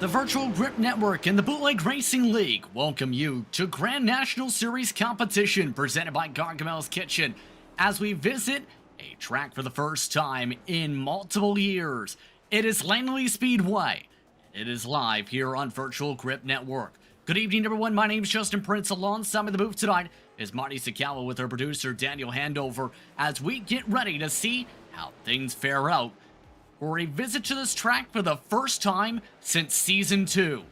The Virtual Grip Network and the Bootleg Racing League welcome you to Grand National Series competition presented by Gargamel's Kitchen as we visit a track for the first time in multiple years. It is Langley Speedway. It is live here on Virtual Grip Network. Good evening, everyone. My name is Justin Prince. Alongside me in the booth tonight is Marty Sakawa with our producer Daniel Handover as we get ready to see how things fare out for a visit to this track for the first time since Season 2.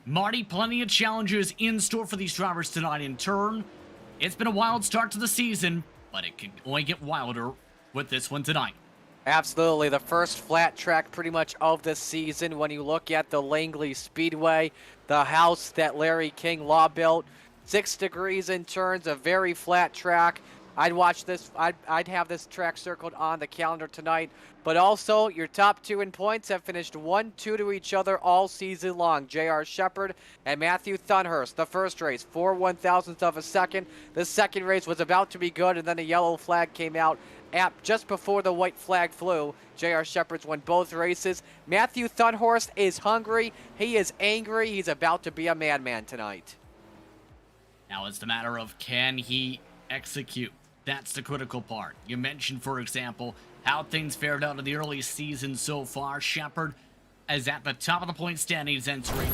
Marty, plenty of challenges in store for these drivers tonight in turn. It's been a wild start to the season, but it can only get wilder with this one tonight. Absolutely, the first flat track pretty much of the season. When you look at the Langley Speedway, the house that Larry King Law built, 6 degrees in turns, a very flat track. I'd watch this. I'd have this track circled on the calendar tonight. But also, your top 2 in points have finished 1-2 to each other all season long. J.R. Shepard and Matthew Thunhurst. The first race, 4 1,000ths of a second. The second race was about to be good, and then a yellow flag came out just before the white flag flew. J.R. Shepard's won both races. Matthew Thunhurst is hungry. He is angry. He's about to be a madman tonight. Now it's the matter of, can he execute? That's the critical part. You mentioned, for example, how things fared out in the early season so far. Shepard is at the top of the point standings, entering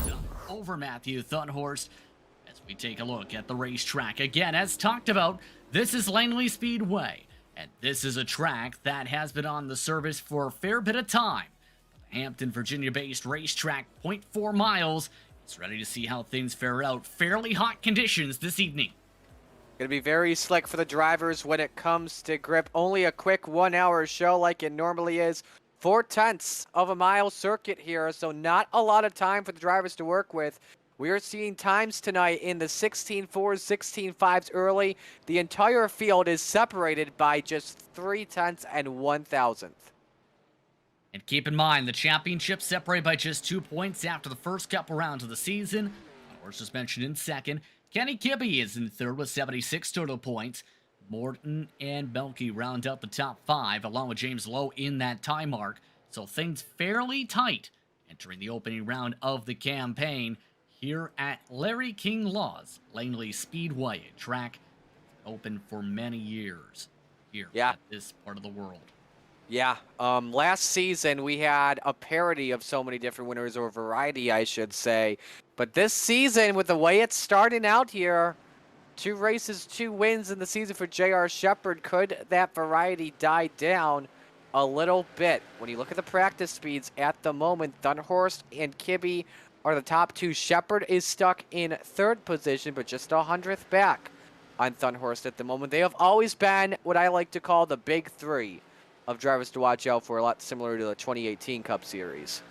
over Matthew Thunhurst as we take a look at the racetrack. Again, as talked about, this is Langley Speedway, and this is a track that has been on the service for a fair bit of time. The Hampton, Virginia-based racetrack, 0.4 miles. It's ready to see how things fare out. Fairly hot conditions this evening. Going to be very slick for the drivers when it comes to grip. Only a quick 1-hour show like it normally is. 0.4 of a mile circuit here, so not a lot of time for the drivers to work with. We are seeing times tonight in the 16.4s, 16.5s early. The entire field is separated by just 0.3 and 1,000th. And keep in mind, the championship separated by just 2 points after the first couple rounds of the season. Of course, just mentioned in second. Kenny Kibby is in third with 76 total points. Morton and Belkey round out the top 5, along with James Lowe in that tie mark. So things fairly tight entering the opening round of the campaign here at Larry King Law's Langley Speedway, a track open for many years here at this part of the world. Yeah, last season we had a parody of so many different winners, or variety, I should say. But this season, with the way it's starting out here, 2 races, 2 wins in the season for J.R. Shepard, could that variety die down a little bit? When you look at the practice speeds at the moment, Thunhurst and Kibby are the top 2. Shepard is stuck in 3rd position, but just 100th back on Thunhurst at the moment. They have always been what I like to call the big 3. of drivers to watch out for, a lot similar to the 2018 Cup Series.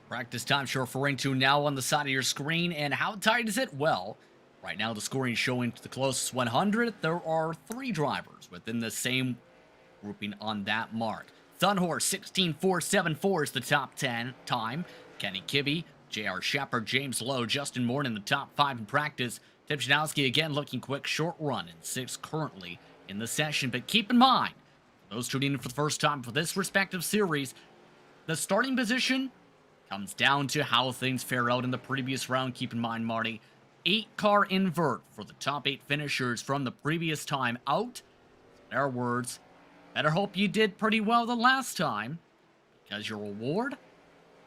Practice time you're referring to now on the side of your screen, and how tight is it? Well, right now the scoring showing to the closest 100. There are 3 drivers within the same grouping on that mark. Thunhorse 16.474 is the top 10 time. Kenny Kibby, J.R. Shepard, James Lowe, Justin Moore in the top 5 in practice. Tim Janowski again looking quick, short run in 6th currently in the session. But keep in mind, those tuning in for the first time for this respective series, the starting position comes down to how things fare out in the previous round. Keep in mind, Marty, 8-car invert for the top 8 finishers from the previous time out. In their words, better hope you did pretty well the last time, because your reward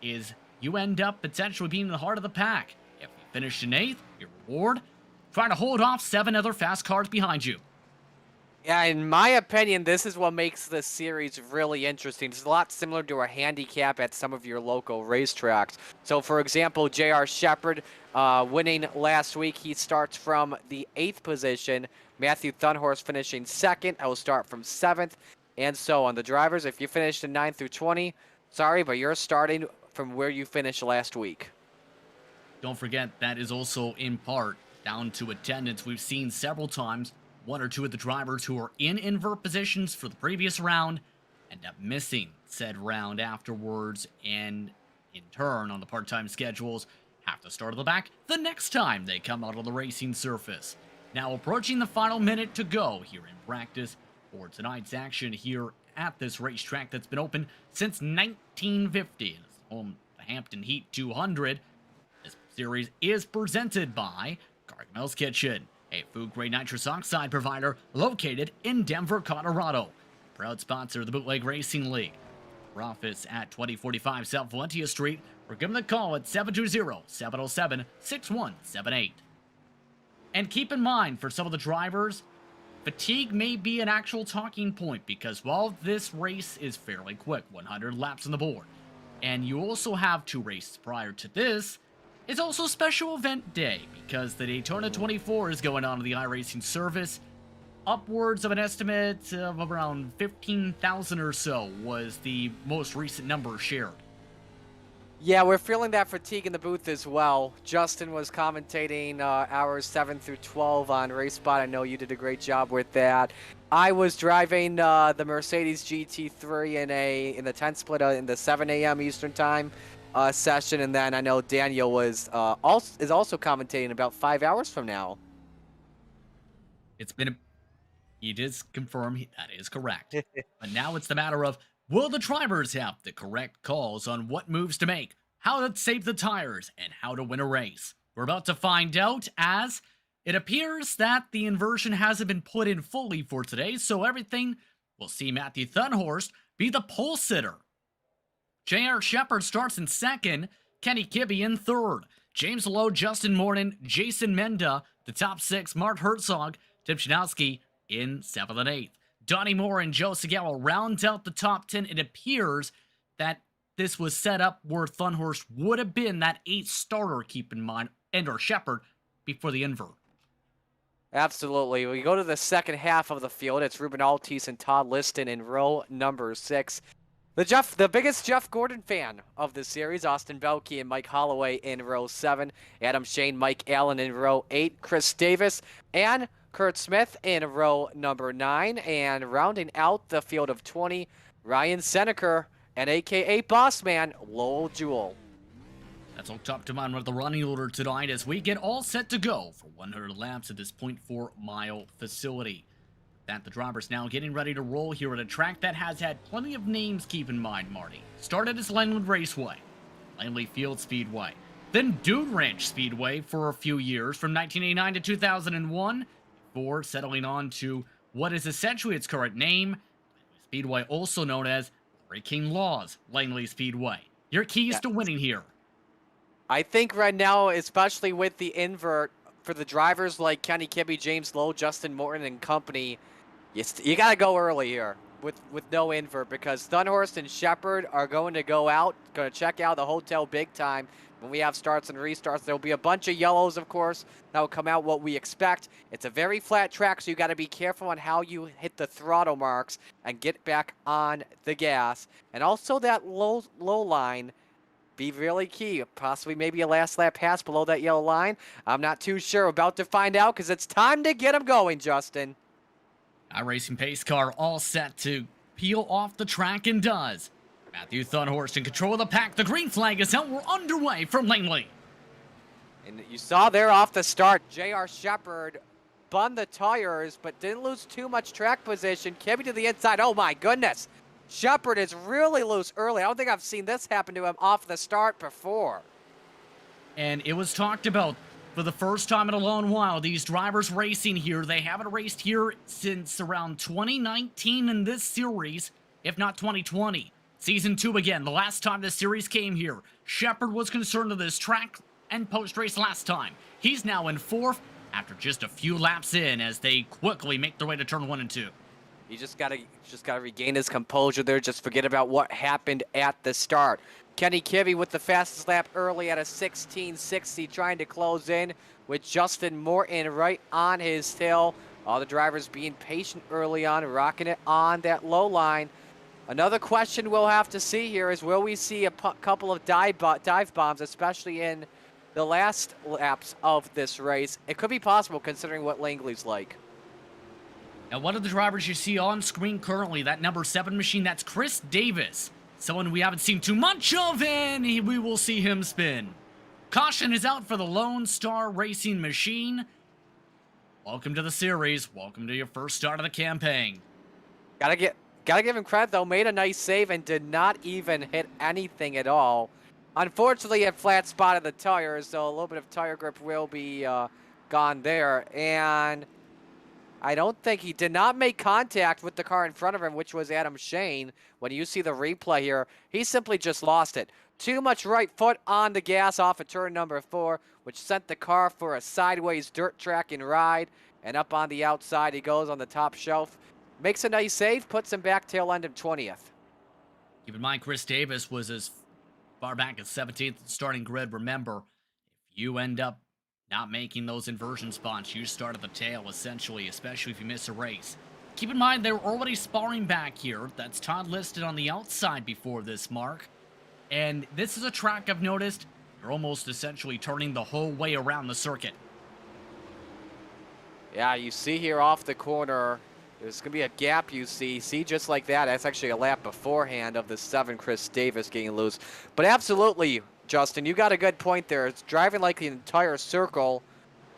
is you end up potentially being in the heart of the pack. If you finished in 8th, your reward, trying to hold off 7 other fast cars behind you. Yeah, in my opinion, this is what makes this series really interesting. It's a lot similar to a handicap at some of your local racetracks. So, for example, J.R. Shepard winning last week, he starts from the 8th position. Matthew Thunhorse finishing 2nd. I will start from 7th, and so on. The drivers, if you finished in 9 through 20, sorry, but you're starting from where you finished last week. Don't forget, that is also in part down to attendance. We've seen several times 1 or 2 of the drivers who are in invert positions for the previous round end up missing said round afterwards, and in turn, on the part-time schedules, have to start at the back the next time they come out on the racing surface. Now approaching the final minute to go here in practice for tonight's action here at this racetrack that's been open since 1950. And it's home to the Hampton Heat 200. This series is presented by Gargamel's Kitchen, a food-grade nitrous oxide provider located in Denver, Colorado. Proud sponsor of the Bootleg Racing League. For office at 2045 South Valentia Street, or give them a call at 720-707-6178. And keep in mind, for some of the drivers, fatigue may be an actual talking point, because while this race is fairly quick, 100 laps on the board, and you also have 2 races prior to this, it's also special event day, because the Daytona 24 is going on the iRacing service. Upwards of an estimate of around 15,000 or so was the most recent number shared. Yeah, we're feeling that fatigue in the booth as well. Justin was commentating hours 7 through 12 on RaceSpot. I know you did a great job with that. I was driving the Mercedes GT3 in the 10 split in the 7 a.m. Eastern time session, and then I know Daniel was also commentating about 5 hours from now. It's been he did confirm that is correct. But now it's the matter of, will the drivers have the correct calls on what moves to make, how to save the tires, and how to win a race? We're about to find out, as it appears that the inversion hasn't been put in fully for today, so everything will see Matthew Thunhorse be the pole sitter. J.R. Shepard starts in 2nd, Kenny Kibby in 3rd, James Lowe, Justin Morton, Jason Menda, the top 6, Mark Herzog, Tim Janowski in 7th and 8th. Donnie Moore and Joe Segala round out the top 10. It appears that this was set up where Thunhorse would have been that 8th starter, keep in mind, and/or Shepard, before the invert. Absolutely. We go to the second half of the field. It's Ruben Altis and Todd Liston in row number 6. The biggest Jeff Gordon fan of the series, Austin Belkey and Mike Holloway in row 7. Adam Shane, Mike Allen in row 8. Chris Davis and Kurt Smith in row number 9. And rounding out the field of 20, Ryan Seneker and a.k.a. Bossman, Lowell Jewell. That's all top to mind with the running order tonight as we get all set to go for 100 laps at this 0.4-mile facility. That the drivers now getting ready to roll here at a track that has had plenty of names, keep in mind, Marty. Started as Langley Raceway, Langley Field Speedway, then Dude Ranch Speedway for a few years from 1989 to 2001, before settling on to what is essentially its current name, Speedway, also known as Larry King Law's Langley Speedway. Your keys to winning here. I think right now, especially with the invert, for the drivers like Kenny Kibby, James Lowe, Justin Morton, and company, you got to go early here with no invert, because Thunhorse and Shepard are going to go out, going to check out the hotel big time when we have starts and restarts, there'll be a bunch of yellows, of course, that will come out what we expect. It's a very flat track, so you got to be careful on how you hit the throttle marks and get back on the gas. And also that low line, be really key. Possibly maybe a last lap pass below that yellow line. I'm not too sure. About to find out because it's time to get them going, Justin. iRacing pace car all set to peel off the track and does. Matthew Thunhorst in control of the pack. The green flag is out. We're underway from Langley. And you saw there off the start, J.R. Shepard spun the tires, but didn't lose too much track position. Kibby to the inside. Oh, my goodness. Shepard is really loose early. I don't think I've seen this happen to him off the start before. And it was talked about for the first time in a long while. These drivers racing here, they haven't raced here since around 2019 in this series, if not 2020. Season 2 again, the last time this series came here. Shepard was concerned with this track and post-race last time. He's now in 4th after just a few laps in as they quickly make their way to turn 1 and 2. He just gotta regain his composure there. Just forget about what happened at the start. Kenny Kibby with the fastest lap early at a 16:60, trying to close in with Justin Morton right on his tail. All the drivers being patient early on, rocking it on that low line. Another question we'll have to see here is, will we see a couple of dive bombs, especially in the last laps of this race? It could be possible considering what Langley's like. Now, one of the drivers you see on screen currently, that number 7 machine, that's Chris Davis. Someone we haven't seen too much of, and we will see him spin. Caution is out for the Lone Star Racing machine. Welcome to the series. Welcome to your first start of the campaign. Gotta give him credit, though. Made a nice save and did not even hit anything at all. Unfortunately, it flat spotted the tires, so a little bit of tire grip will be gone there. And I don't think he did not make contact with the car in front of him, which was Adam Shane. When you see the replay here, he simply just lost it. Too much right foot on the gas off of turn number 4, which sent the car for a sideways dirt track and ride. And up on the outside, he goes on the top shelf. Makes a nice save, puts him back tail end of 20th. Keep in mind, Chris Davis was as far back as 17th starting grid. Remember, if you end up not making those inversion spots, you start at the tail, essentially, especially if you miss a race. Keep in mind, they're already sparring back here. That's Todd listed on the outside before this mark. And this is a track I've noticed, they're almost essentially turning the whole way around the circuit. Yeah, you see here off the corner, there's going to be a gap you see. See, just like that, that's actually a lap beforehand of the 7 Chris Davis getting loose. But absolutely, Justin, you got a good point there. It's driving like the entire circle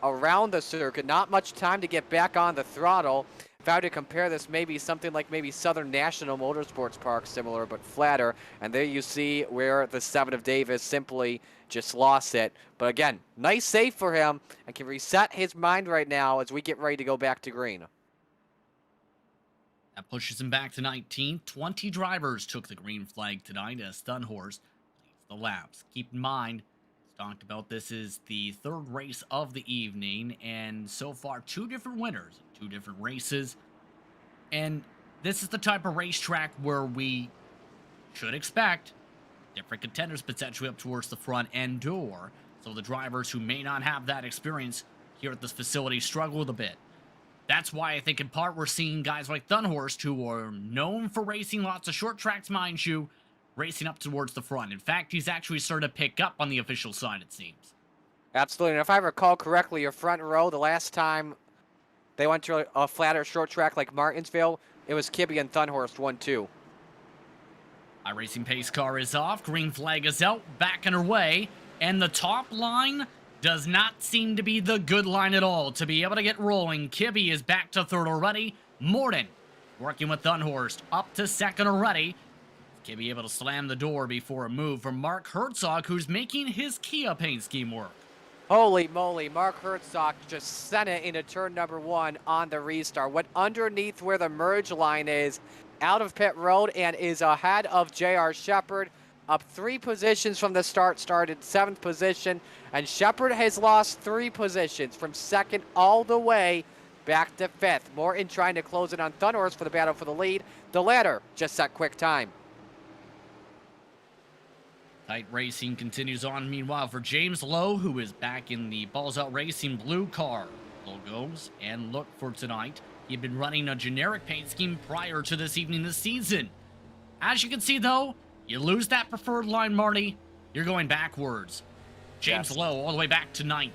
around the circuit. Not much time to get back on the throttle. If I were to compare this, maybe something like maybe Southern National Motorsports Park, similar but flatter. And there you see where the 7 of Davis simply just lost it. But again, nice save for him and can reset his mind right now as we get ready to go back to green. That pushes him back to 19th. 20 drivers took the green flag tonight as Thunhorst leads the laps. Keep in mind, as talked about, this is the 3rd race of the evening, and so far 2 different winners, 2 different races. And this is the type of racetrack where we should expect different contenders potentially up towards the front end door. So the drivers who may not have that experience here at this facility struggle a bit. That's why I think in part we're seeing guys like Thunhorst, who are known for racing lots of short tracks, mind you, racing up towards the front. In fact, he's actually started to pick up on the official side, it seems. Absolutely. And if I recall correctly, your front row, the last time they went to a flatter short track like Martinsville, it was Kibby and Thunhorst 1-2. iRacing pace car is off. Green flag is out. Back on her way. And the top line does not seem to be the good line at all to be able to get rolling. Kibby is back to 3rd already. Morton working with Thunhorst up to 2nd already. Kibby able to slam the door before a move from Mark Herzog, who's making his Kia paint scheme work. Holy moly, Mark Herzog just sent it into turn number 1 on the restart. Went underneath where the merge line is, out of pit road, and is ahead of J.R. Shepard. Up 3 positions from the start, started 7th position, and Shepard has lost 3 positions from 2nd all the way back to 5th. Morton trying to close it on Thunhorst for the battle for the lead. The latter just set quick time. Tight racing continues on, meanwhile, for James Lowe, who is back in the Balls Out Racing blue car logos. And look for tonight, he'd been running a generic paint scheme prior to this evening this season. As you can see, though, you lose that preferred line, Marty, you're going backwards. James Lowe all the way back to 9th.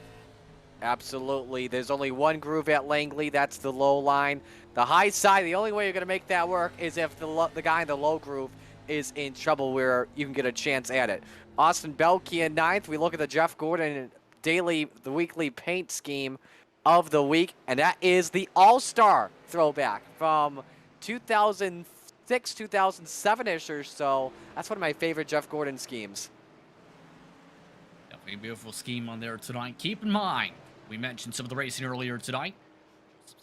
Absolutely. There's only one groove at Langley. That's the low line. The high side, the only way you're going to make that work is if the guy in the low groove is in trouble where you can get a chance at it. Austin Belkey in 9th. We look at the Jeff Gordon the weekly paint scheme of the week, and that is the All-Star throwback from 2006, 2007-ish or so. That's one of my favorite Jeff Gordon schemes. Definitely a beautiful scheme on there tonight. Keep in mind, we mentioned some of the racing earlier tonight.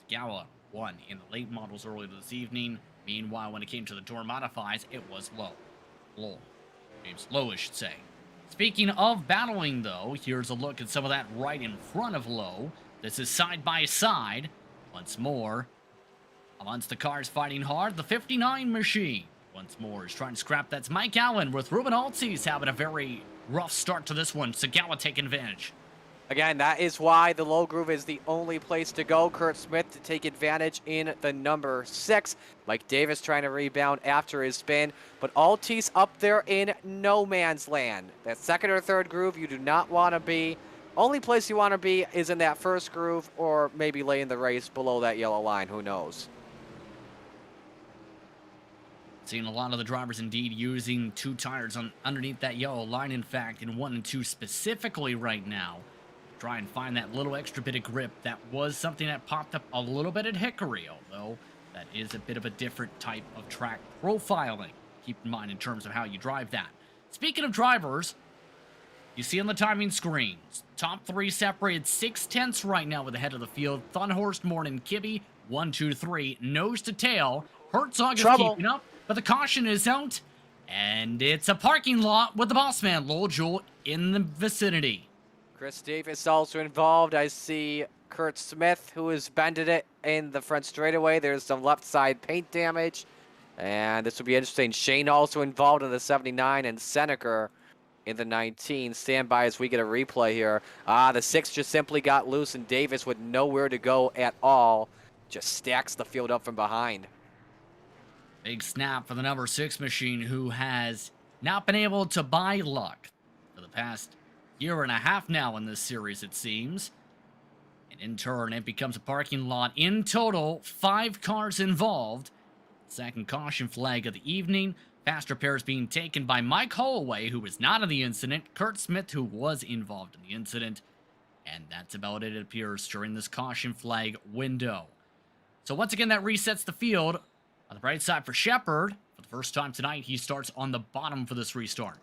Gala won in the late models earlier this evening. Meanwhile, when it came to the door modifies, it was Lowe. James Lowe, I should say. Speaking of battling, though, here's a look at some of that right in front of Lowe. This is side by side. Once more, amongst the cars fighting hard, the 59 machine. Once more is trying to scrap. That's Mike Allen with Ruben Altes having a very rough start to this one. Sagala taking advantage. Again, that is why the low groove is the only place to go. Kurt Smith to take advantage in the number 6. Mike Davis trying to rebound after his spin. But Altes up there in no man's land. That second or third groove you do not want to be. Only place you want to be is in that first groove or maybe late in the race below that yellow line. Who knows? Seeing a lot of the drivers indeed using 2 tires underneath that yellow line, in fact, in 1 and 2 specifically right now. Try and find that little extra bit of grip. That was something that popped up a little bit at Hickory, although that is a bit of a different type of track profiling. Keep in mind in terms of how you drive that. Speaking of drivers, you see on the timing screens, top 3 separated 6/10 right now with the head of the field. Thunhorst, Morton, Kibby, 1, 2, 3, nose to tail. Herzog is keeping up, but the caution is out, and it's a parking lot with the boss man, Lowell Jewell, in the vicinity. Chris Davis also involved. I see Kurt Smith, who has bended it in the front straightaway. There's some left side paint damage, and this will be interesting. Shane also involved in the 79, and Seneca in the 19. Stand by as we get a replay here. The 6 just simply got loose, and Davis with nowhere to go at all just stacks the field up from behind. Big snap for the number 6 machine, who has not been able to buy luck for the past year and a half now in this series, it seems. And in turn, it becomes a parking lot. In total, 5 cars involved. Second caution flag of the evening. Fast repairs being taken by Mike Holloway, who was not in the incident. Kurt Smith, who was involved in the incident. And that's about it appears during this caution flag window. So once again, that resets the field. On the bright side for Shepard, for the first time tonight, he starts on the bottom for this restart.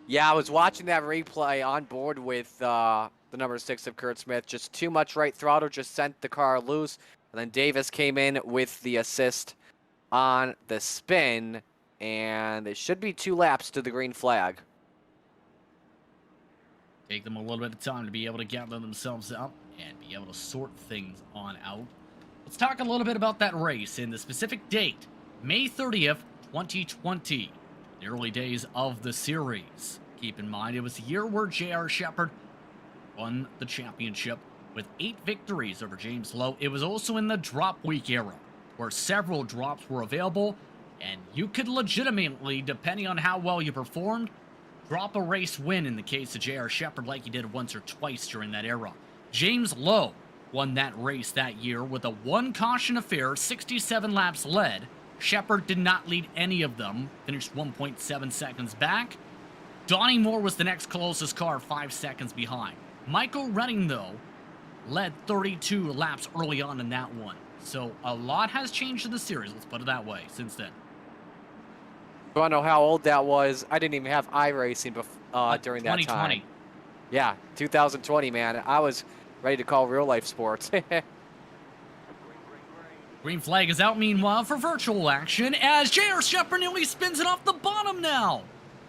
Yeah, I was watching that replay on board with the number 6 of Kurt Smith. Just too much right throttle, just sent the car loose. And then Davis came in with the assist on the spin. And there should be 2 laps to the green flag. Take them a little bit of time to be able to gather themselves up and be able to sort things on out. Let's talk a little bit about that race and the specific date, May 30th, 2020. The early days of the series. Keep in mind, it was the year where J.R. Shepard won the championship with 8 victories over James Lowe. It was also in the drop week era, where several drops were available, and you could legitimately, depending on how well you performed, drop a race win in the case of J.R. Shepard like he did once or twice during that era. James Lowe won that race that year with a 1 caution affair, 67 laps led. Shepard did not lead any of them, finished 1.7 seconds back. Donnie Moore was the next closest car, 5 seconds behind. Michael Redding, though, led 32 laps early on in that one. So a lot has changed in the series, let's put it that way, since then. I don't know how old that was. I didn't even have iRacing during that time. 2020. Yeah, 2020, man. I was ready to call real life sports. Green flag is out, meanwhile, for virtual action, as J.R. Shepard nearly spins it off the bottom now.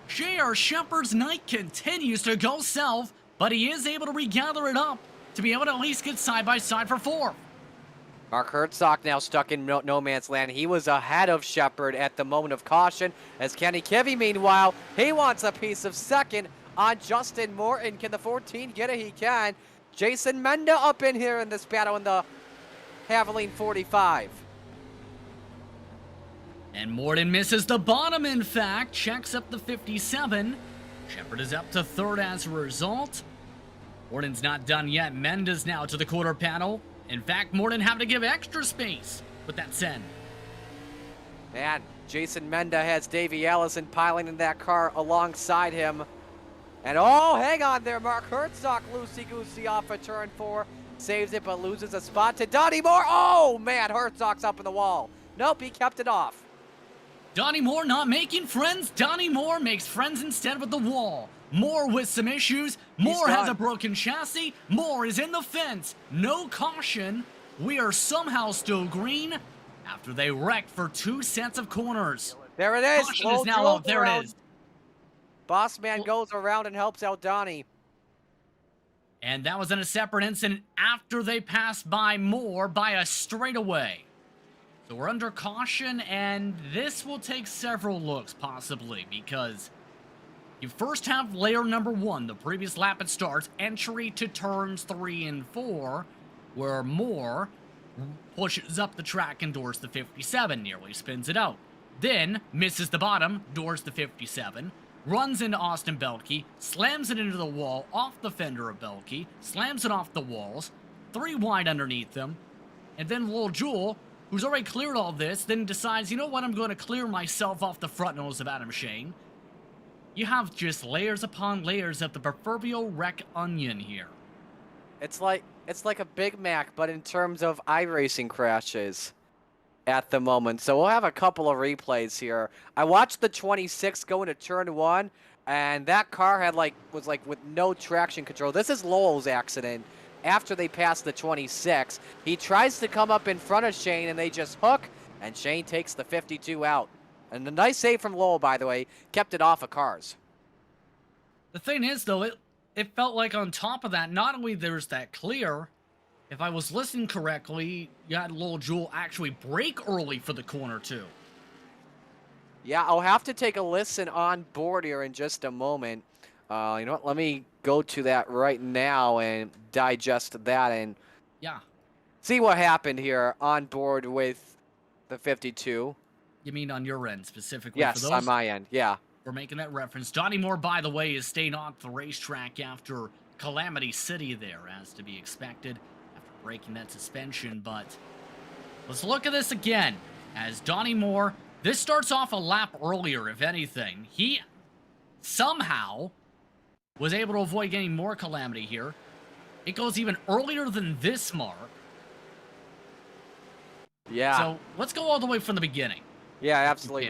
J.R. Shepard's night continues to go south, but he is able to regather it up to be able to at least get side by side for 4th. Mark Herzog now stuck in no man's land. He was ahead of Shepard at the moment of caution. As Kenny Kibby, meanwhile, he wants a piece of second on Justin Morton. Can the 14 get it? He can. Jason Menda up in here in this battle in the Javelin 45. And Morton misses the bottom, in fact. Checks up the 57. Shepard is up to third as a result. Morton's not done yet. Menda's now to the quarter panel. In fact, Morton having to give extra space with that send. Man, Jason Menda has Davey Allison piling in that car alongside him. And oh, hang on there, Mark Herzog loosey-goosey off of turn 4. Saves it, but loses a spot to Donnie Moore. Oh, man, Herzog's up in the wall. Nope, he kept it off. Donnie Moore not making friends. Donnie Moore makes friends instead with the wall. Moore with some issues. Moore has a broken chassis. Moore is in the fence. No caution. We are somehow still green after they wrecked for 2 sets of corners. There it is. Caution is now up. There it is. Boss man goes around and helps out Donnie. And that was in a separate incident after they passed by Moore by a straightaway. So we're under caution, and this will take several looks, possibly, because you first have layer number 1, the previous lap it starts, entry to turns 3 and 4, where Moore pushes up the track and doors the 57, nearly spins it out. Then misses the bottom, doors the 57, runs into Austin Belke, slams it into the wall, off the fender of Belke, slams it off the walls, 3 wide underneath them, and then Lil Jewel, who's already cleared all this, then decides, you know what, I'm going to clear myself off the front nose of Adam Shane. You have just layers upon layers of the proverbial wreck onion here. It's like a Big Mac, but in terms of iRacing crashes at the moment. So we'll have a couple of replays here. I watched the 26 go into turn 1, and that car was with no traction control. This is Lowell's accident. After they pass the 26, he tries to come up in front of Shane, and they just hook, and Shane takes the 52 out. And a nice save from Lowell, by the way, kept it off of cars. The thing is, though, it felt like on top of that, not only there's that clear, if I was listening correctly, you had Lil Jewel actually brake early for the corner, too. Yeah, I'll have to take a listen on board here in just a moment. You know what? Let me go to that right now and digest that and see what happened here on board with the 52. You mean on your end specifically? Yes, for those? on my end, yeah. We're making that reference. Donnie Moore, by the way, is staying off the racetrack after Calamity City there, as to be expected, after breaking that suspension. But let's look at this again. As Donnie Moore, this starts off a lap earlier, if anything. He somehow was able to avoid getting more Calamity here. It goes even earlier than this mark. Yeah. So let's go all the way from the beginning. Yeah, absolutely.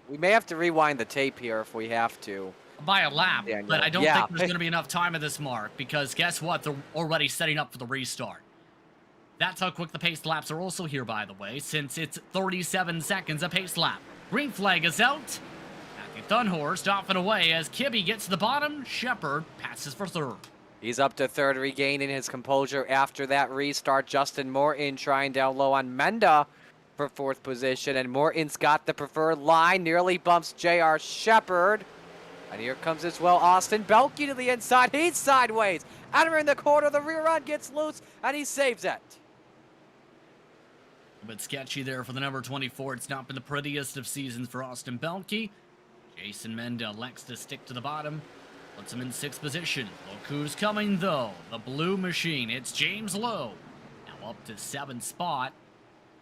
We may have to rewind the tape here if we have to. By a lap, Yeah, but I don't yeah. think there's going to be enough time at this mark, because guess what? They're already setting up for the restart. That's how quick the paced laps are also here, by the way, since it's 37 seconds a paced lap. Green flag is out. Matthew Thunhorst off and away as Kibby gets to the bottom. Shepard passes for third. He's up to third, regaining his composure after that restart. Justin Morton trying down low on Menda for fourth position, and Morton's got the preferred line, nearly bumps J.R. Shepard. And here comes as well Austin Belke to the inside. He's sideways. Entering the corner, the rear end gets loose, and he saves it. A bit sketchy there for the number 24. It's not been the prettiest of seasons for Austin Belke. Jason Menda elects to stick to the bottom. Puts him in sixth position. Look who's coming, though. The blue machine. It's James Lowe. Now up to 7th spot.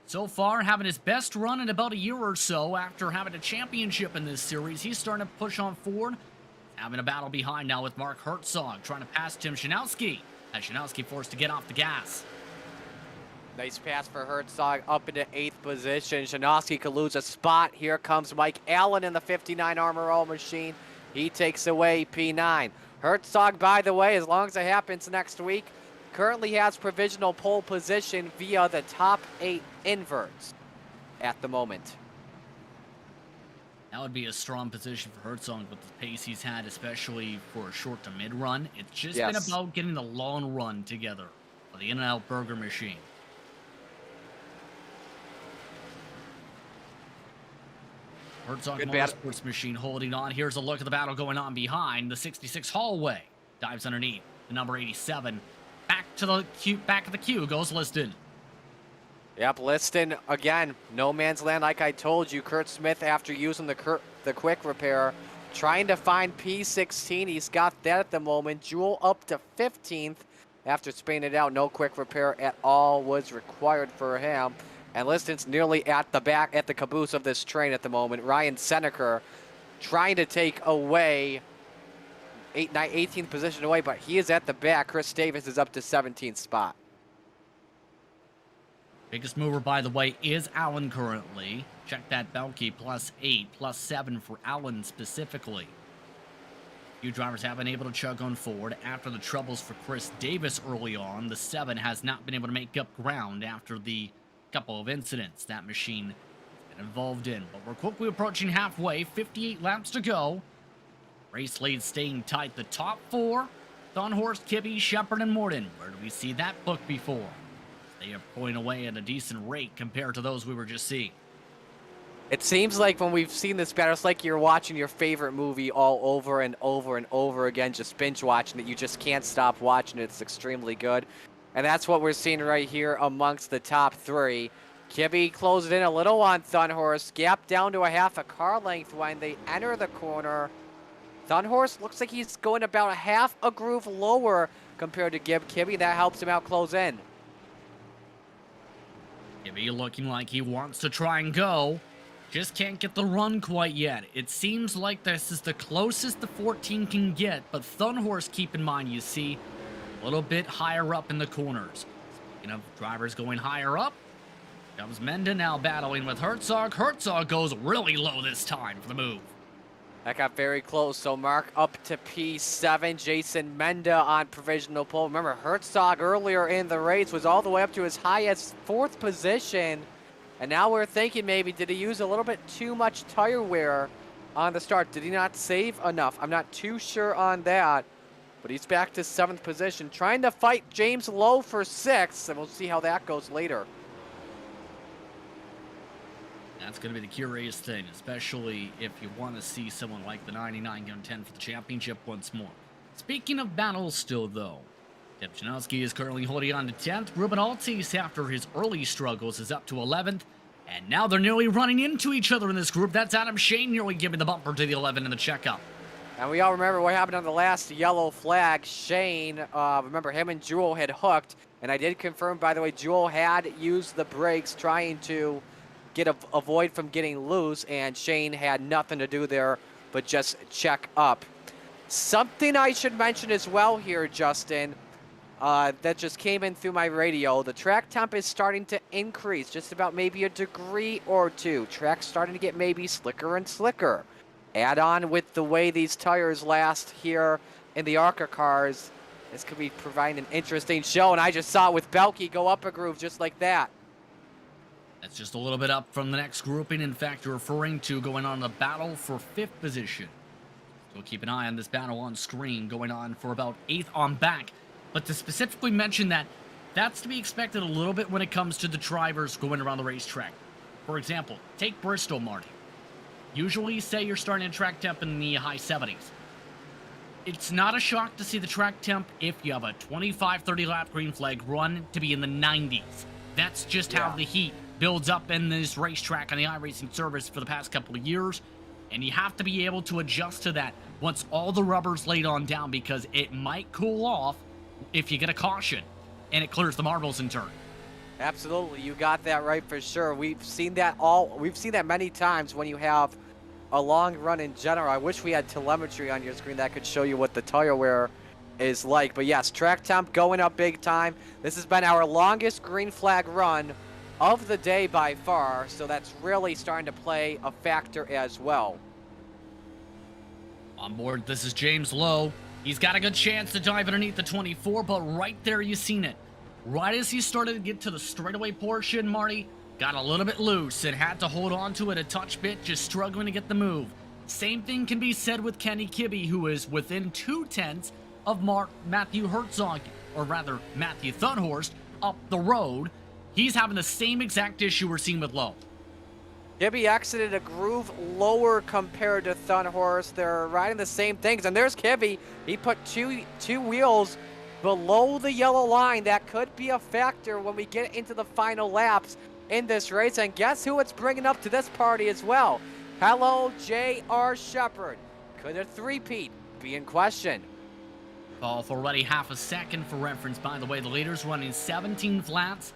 So far, having his best run in about a year or so after having a championship in this series. He's starting to push on forward. Having a battle behind now with Mark Herzog, trying to pass Tim Shanowski. As Shanowski forced to get off the gas. Nice pass for Herzog up into 8th position. Shanowski could lose a spot. Here comes Mike Allen in the 59 Armor All machine. He takes away P9. Herzog, by the way, as long as it happens next week, currently has provisional pole position via the top 8 inverts at the moment. That would be a strong position for Herzog with the pace he's had, especially for a short to mid run. It's just been about getting the long run together for the In-N-Out Burger machine. Herzog Good battle. Motorsports machine holding on. Here's a look at the battle going on behind. The 66 hallway dives underneath. The number 87. Back to the queue. Back of the queue goes Liston. Yep, Liston, again, no man's land like I told you. Kurt Smith, after using the quick repair, trying to find P16. He's got that at the moment. Jewel up to 15th after spinning it out. No quick repair at all was required for him. And Liston's nearly at the back, at the caboose of this train at the moment. Ryan Seneker trying to take away 18th position away, but he is at the back. Chris Davis is up to 17th spot. Biggest mover, by the way, is Allen currently. Check that Belkey, +8, +7 for Allen specifically. Few drivers have been able to chug on forward after the troubles for Chris Davis early on. The 7 has not been able to make up ground after the couple of incidents that machine has been involved in. But we're quickly approaching halfway, 58 laps to go. Race lead staying tight. The top 4, Thunhorst, Kibby, Shepard, and Morton. Where do we see that book before? They are pulling away at a decent rate compared to those we were just seeing. It seems like when we've seen this battle, it's like you're watching your favorite movie all over and over and over again, just binge watching it. You just can't stop watching it. It's extremely good. And that's what we're seeing right here amongst the top 3. Kibby closed in a little on Thunhorst. Gap down to a half a car length when they enter the corner. Thunhorst looks like he's going about a half a groove lower compared to Kibby. That helps him out close in. Kibby looking like he wants to try and go. Just can't get the run quite yet. It seems like this is the closest the 14 can get, but Thunhorst, keep in mind, you see, a little bit higher up in the corners. Speaking of drivers going higher up, comes Menda now battling with Herzog. Herzog goes really low this time for the move. That got very close. So Mark up to P7. Jason Menda on provisional pole. Remember, Herzog earlier in the race was all the way up to as high as 4th position. And now we're thinking maybe, did he use a little bit too much tire wear on the start? Did he not save enough? I'm not too sure on that. But he's back to 7th position, trying to fight James Lowe for 6th. And we'll see how that goes later. That's going to be the curious thing, especially if you want to see someone like the 99 contend for the championship once more. Speaking of battles still, though, Deb Janowski is currently holding on to 10th. Ruben Altis, after his early struggles, is up to 11th. And now they're nearly running into each other in this group. That's Adam Shane nearly giving the bumper to the 11 in the checkup. And we all remember what happened on the last yellow flag. Shane, remember him and Jewel had hooked. And I did confirm, by the way, Jewel had used the brakes trying to avoid from getting loose, and Shane had nothing to do there but just check up. Something I should mention as well here, Justin, that just came in through my radio. The track temp is starting to increase, just about maybe a degree or 2. Track's starting to get maybe slicker and slicker. Add on with the way these tires last here in the ARCA cars, this could be providing an interesting show, and I just saw it with Belkey go up a groove just like that. That's just a little bit up from the next grouping. In fact, you're referring to going on the battle for 5th position. So keep an eye on this battle on screen going on for about 8th on back. But to specifically mention that, that's to be expected a little bit when it comes to the drivers going around the racetrack. For example, take Bristol, Marty. Usually, say you're starting a track temp in the high 70s. It's not a shock to see the track temp if you have a 25-30 lap green flag run to be in the 90s. That's just how the heat builds up in this racetrack on the iRacing service for the past couple of years, and you have to be able to adjust to that once all the rubber's laid on down, because it might cool off if you get a caution and it clears the marbles in turn. Absolutely, you got that right for sure. We've seen that many times when you have a long run in general. I wish we had telemetry on your screen that could show you what the tire wear is like. But yes, track temp going up big time. This has been our longest green flag run of the day by far, so that's really starting to play a factor as well. On board, this is James Lowe. He's got a good chance to dive underneath the 24, but right there you seen it. Right as he started to get to the straightaway portion, Marty got a little bit loose and had to hold on to it a touch bit, just struggling to get the move. Same thing can be said with Kenny Kibby, who is within 2/10 of Matthew Herzog, or rather Matthew Thunhorst, up the road. He's having the same exact issue we're seeing with Lowe. Kibby exited a groove lower compared to Thunhorse. They're riding the same things. And there's Kibby. He put two wheels below the yellow line. That could be a factor when we get into the final laps in this race. And guess who it's bringing up to this party as well? Hello, J.R. Shepard. Could a three-peat be in question? Off already half a second for reference, by the way. The leaders running 17 flats.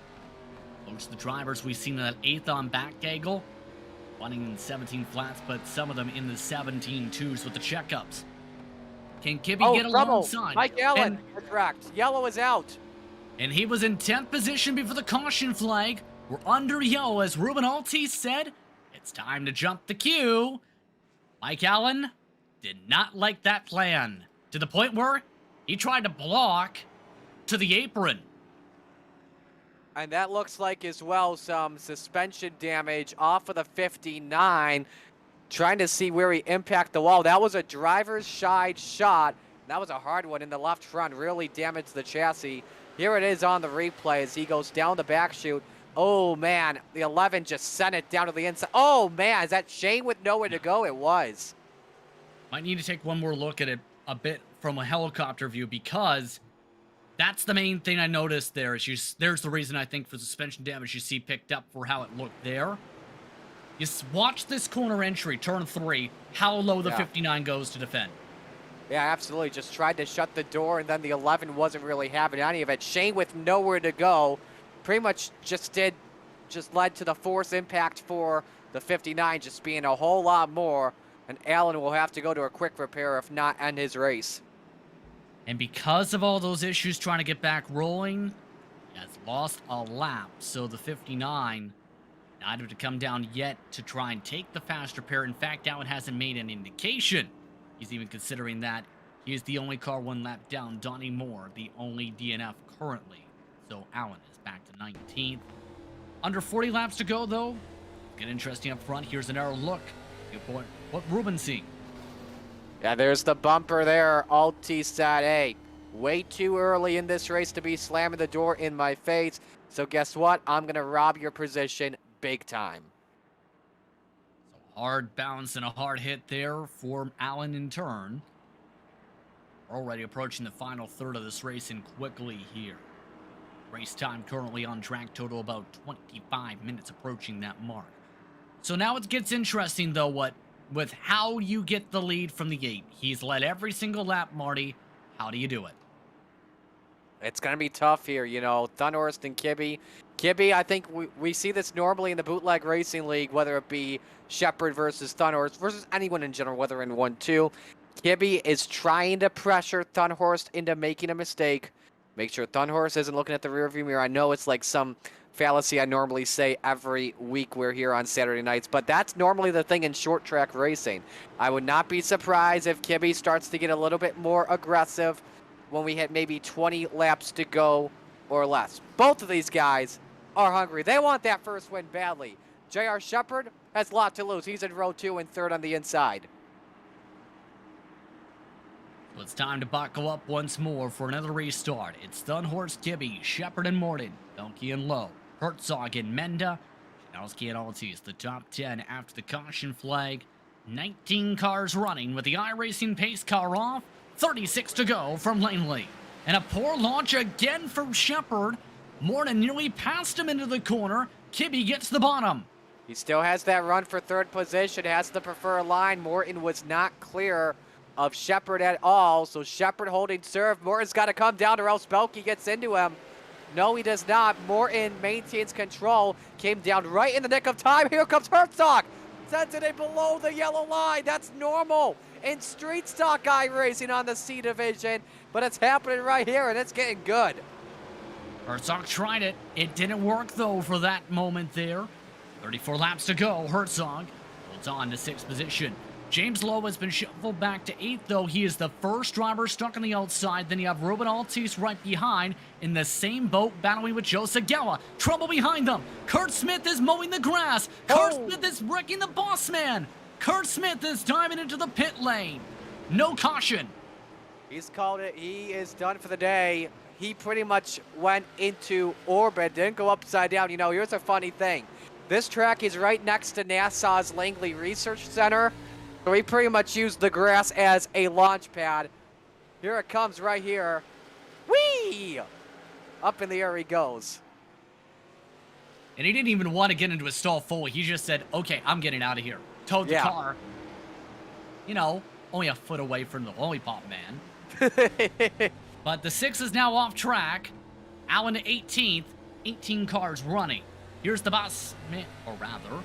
Most of the drivers we've seen in that 8th on back angle running 17 flats, but some of them in the 17-2s with the checkups. Can Kibby get alongside? Mike Allen, correct. Yellow is out. And he was in 10th position before the caution flag. We're under yellow, as Ruben Altice said. It's time to jump the queue. Mike Allen did not like that plan, to the point where he tried to block to the apron. And that looks like as well some suspension damage off of the 59. Trying to see where he impacted the wall. That was a driver's side shot. That was a hard one in the left front. Really damaged the chassis. Here it is on the replay as he goes down the back chute. Oh, man. The 11 just sent it down to the inside. Oh, man. Is that Shane with nowhere to go? It was. Might need to take one more look at it a bit from a helicopter view, because that's the main thing I noticed there. There's the reason I think for suspension damage you see picked up for how it looked there. Just watch this corner entry, turn 3, how low the 59 goes to defend. Yeah, absolutely. Just tried to shut the door, and then the 11 wasn't really having any of it. Shane with nowhere to go pretty much just led to the force impact for the 59 just being a whole lot more, and Allen will have to go to a quick repair if not end his race. And because of all those issues trying to get back rolling, he has lost a lap. So the 59 not able to come down yet to try and take the fast repair. In fact, Allen hasn't made an indication he's even considering that. He is the only car 1 lap down. Donnie Moore, the only DNF currently. So Allen is back to 19th. Under 40 laps to go, though. Get interesting up front. Here's an arrow look at what Ruben's seeing. Yeah, there's the bumper there. Altice said, hey, way too early in this race to be slamming the door in my face. So guess what? I'm going to rob your position big time. So hard bounce and a hard hit there for Allen in turn. We're already approaching the final third of this race and quickly here. Race time currently on track, total about 25 minutes approaching that mark. So now it gets interesting, though, with how you get the lead from the gate. He's led every single lap, Marty. How do you do it? It's going to be tough here, you know. Thunhorst and Kibby. Kibby, I think we see this normally in the Bootleg Racing League, whether it be Shepard versus Thunhorst versus anyone in general, whether in 1-2. Kibby is trying to pressure Thunhorst into making a mistake. Make sure Thunhorst isn't looking at the rearview mirror. I know it's like some fallacy I normally say every week we're here on Saturday nights, but that's normally the thing in short track racing. I would not be surprised if Kibby starts to get a little bit more aggressive when we hit maybe 20 laps to go or less. Both of these guys are hungry. They want that first win badly. J.R. Shepard has a lot to lose. He's in row 2 and 3rd on the inside. So it's time to buckle up once more for another restart. It's Thunhorst, Kibby, Shepard and Morton, Donkey and Lowe, Herzog and Menda, Janowski and Altice, the top 10 after the caution flag. 19 cars running with the iRacing pace car off. 36 to go from Langley. And a poor launch again from Shepard. Morton nearly passed him into the corner. Kibby gets the bottom. He still has that run for 3rd position, has the preferred line. Morton was not clear of Shepard at all, so Shepard holding serve. Morton's got to come down or else Belke gets into him. No, he does not. Morton maintains control. Came down right in the nick of time. Here comes Herzog. Sends it in below the yellow line. That's normal in street stock iRacing on the C division, but it's happening right here, and it's getting good. Herzog tried it. It didn't work, though, for that moment there. 34 laps to go. Herzog holds on to 6th position. James Lowe has been shuffled back to 8th, though. He is the first driver stuck on the outside. Then you have Ruben Altice right behind in the same boat, battling with Joe Segella. Trouble behind them. Kurt Smith is mowing the grass. Kurt Smith is wrecking the boss man. Kurt Smith is diving into the pit lane. No caution. He's called it. He is done for the day. He pretty much went into orbit, didn't go upside down. You know, here's a funny thing. This track is right next to NASA's Langley Research Center. So we pretty much use the grass as a launch pad. Here it comes right here. Whee! Up in the air he goes. And he didn't even want to get into a stall fully. He just said, okay, I'm getting out of here. Towed the car. You know, only a foot away from the lollipop man. But the 6 is now off track. Allen to 18th. 18 cars running. Here's the boss, or rather,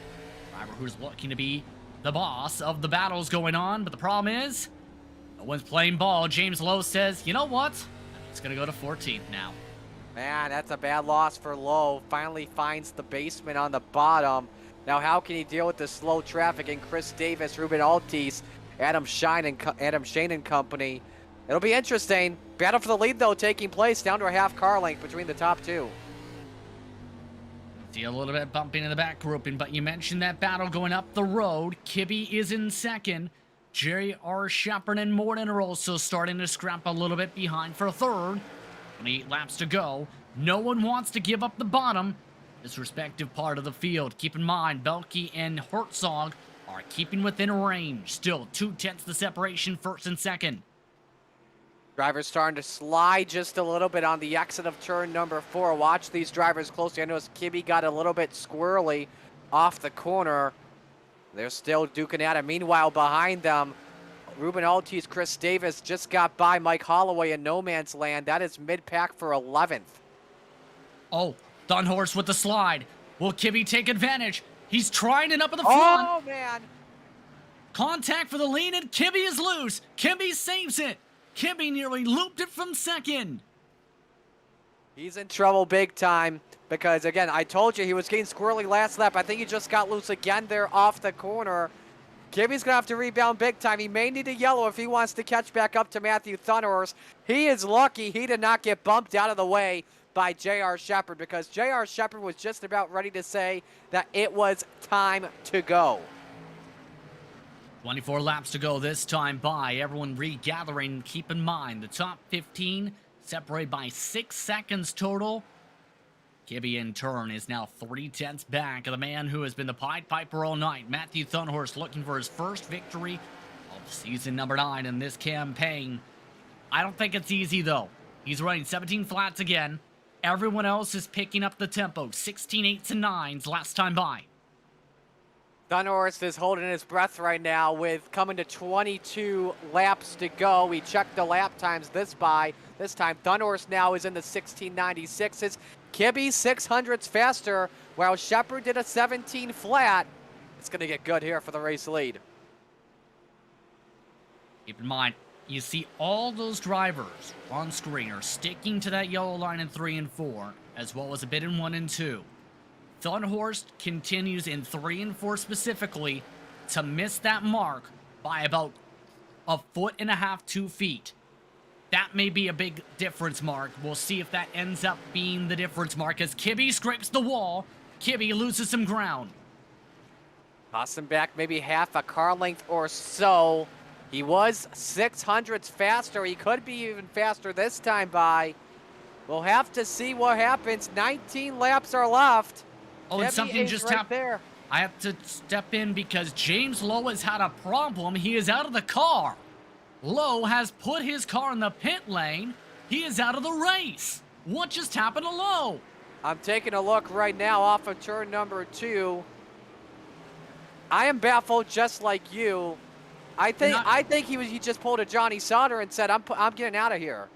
driver who's looking to be the boss of the battles going on. But the problem is, no one's playing ball. James Lowe says, you know what? It's going to go to 14th now. Man, that's a bad loss for Lowe. Finally finds the basement on the bottom. Now, how can he deal with the slow traffic and Chris Davis, Ruben Altis, Adam Shane and company? It'll be interesting. Battle for the lead, though, taking place down to a half car length between the top two. See a little bit bumping in the back grouping, but you mentioned that battle going up the road. Kibby is in second. J.R. Shepard and Morton are also starting to scrap a little bit behind for third. 28 laps to go. No one wants to give up the bottom. This respective part of the field. Keep in mind, Belke and Herzog are keeping within range. Still 2/10 the separation, first and second. Drivers starting to slide just a little bit on the exit of turn number 4. Watch these drivers closely. I noticed Kibby got a little bit squirrely off the corner. They're still duking at it. Meanwhile, behind them, Ruben Altis, Chris Davis just got by Mike Holloway in no man's land. That is mid-pack for 11th. Oh, Dunhorse with the slide. Will Kibby take advantage? He's trying it up at the front. Oh, man. Contact for the lead, and Kibby is loose. Kibby saves it. Kibby nearly looped it from second. He's in trouble big time because, again, I told you he was getting squirrely last lap. I think he just got loose again there off the corner. Kibby's going to have to rebound big time. He may need a yellow if he wants to catch back up to Matthew Thunderhorse. He is lucky he did not get bumped out of the way by J.R. Shepard because J.R. Shepard was just about ready to say that it was time to go. 24 laps to go this time by. Everyone regathering. Keep in mind, the top 15 separated by 6 seconds total. Kibby, in turn, is now 3/10 back of the man who has been the Pied Piper all night. Matthew Thunderhorse looking for his first victory of season number 9 in this campaign. I don't think it's easy, though. He's running 17 flats again. Everyone else is picking up the tempo. 16 8s and 9s last time by. Thunderhorse is holding his breath right now with coming to 22 laps to go. We checked the lap times this time. Thunderhorse now is in the 1696s. Kibby 600s faster, while Shepard did a 17 flat. It's going to get good here for the race lead. Keep in mind, you see all those drivers on screen are sticking to that yellow line in 3 and 4, as well as a bit in 1 and 2. Thunderhorse continues in 3 and 4 specifically to miss that mark by about 1.5 to 2 feet. That may be a big difference mark. We'll see if that ends up being the difference mark as Kibby scrapes the wall. Kibby loses some ground. Toss him back maybe half a car length or so. He was 600s faster. He could be even faster this time by. We'll have to see what happens. 19 laps are left. Oh, and something just right happened there. I have to step in because James Lowe has had a problem. He is out of the car. Lowe has put his car in the pit lane. He is out of the race. What just happened to Lowe? I'm taking a look right now off of turn number 2. I am baffled just like you. I think he just pulled a Johnny Sauter and said, I'm getting out of here.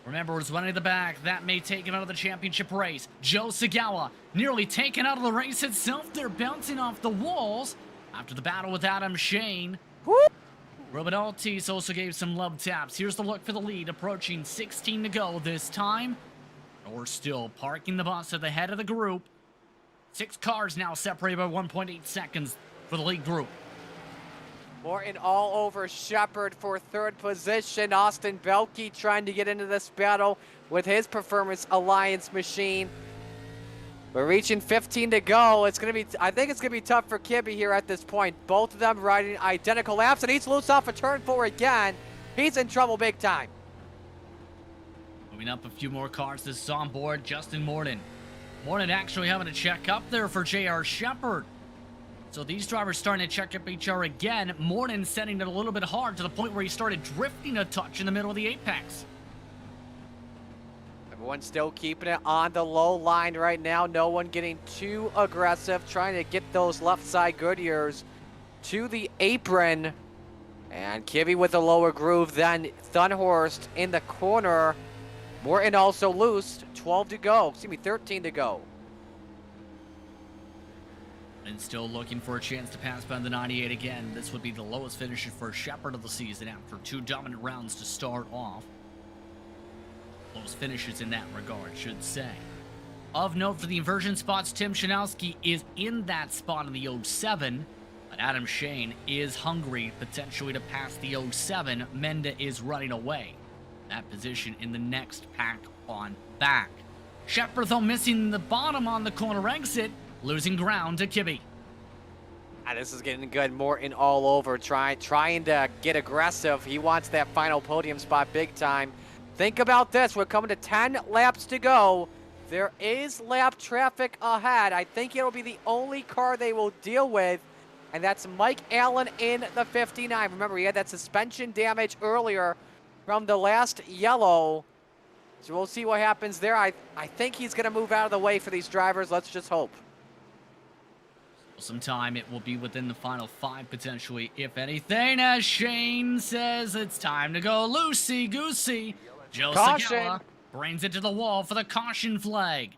Remember, it's running at the back. That may take him out of the championship race. Joe Sagawa nearly taken out of the race itself. They're bouncing off the walls after the battle with Adam Shane. Woo! Ruben Altis also gave some love taps. Here's the look for the lead, approaching 16 to go this time. Or still parking the bus at the head of the group. 6 cars now separated by 1.8 seconds for the lead group. Morton all over Shepard for 3rd position. Austin Belke trying to get into this battle with his Performance Alliance machine. We're reaching 15 to go. I think it's gonna be tough for Kibby here at this point. Both of them riding identical laps, and he's loose off a turn 4 again. He's in trouble big time. Moving up a few more cars. This is on board Justin Morton. Morning actually having to check up there for J.R. Shepherd. So these drivers starting to check up each other again. Morning setting it a little bit hard to the point where he started drifting a touch in the middle of the apex. Everyone's still keeping it on the low line right now. No one getting too aggressive, trying to get those left side Goodyears to the apron. And Kibby with a lower groove, then Thunhorst in the corner. Morton also loose. 12 to go. Excuse me, 13 to go. And still looking for a chance to pass by the 98 again. This would be the lowest finisher for Shepherd of the season after 2 dominant rounds to start off. Lowest finishes in that regard, should say. Of note for the inversion spots, Tim Shanowski is in that spot in the 07. But Adam Shane is hungry potentially to pass the 07. Menda is running away. That position in the next pack on back. Shepherd, though, missing the bottom on the corner exit, losing ground to Kibby. And this is getting good. Morton all over, trying to get aggressive. He wants that final podium spot big time. Think about this. We're coming to 10 laps to go. There is lap traffic ahead. I think it'll be the only car they will deal with, and that's Mike Allen in the 59. Remember, he had that suspension damage earlier from the last yellow. So we'll see what happens there. I think he's going to move out of the way for these drivers. Let's just hope. Sometime it will be within the final 5 potentially, if anything, as Shane says it's time to go loosey-goosey. Joe Segala brings it to the wall for the caution flag.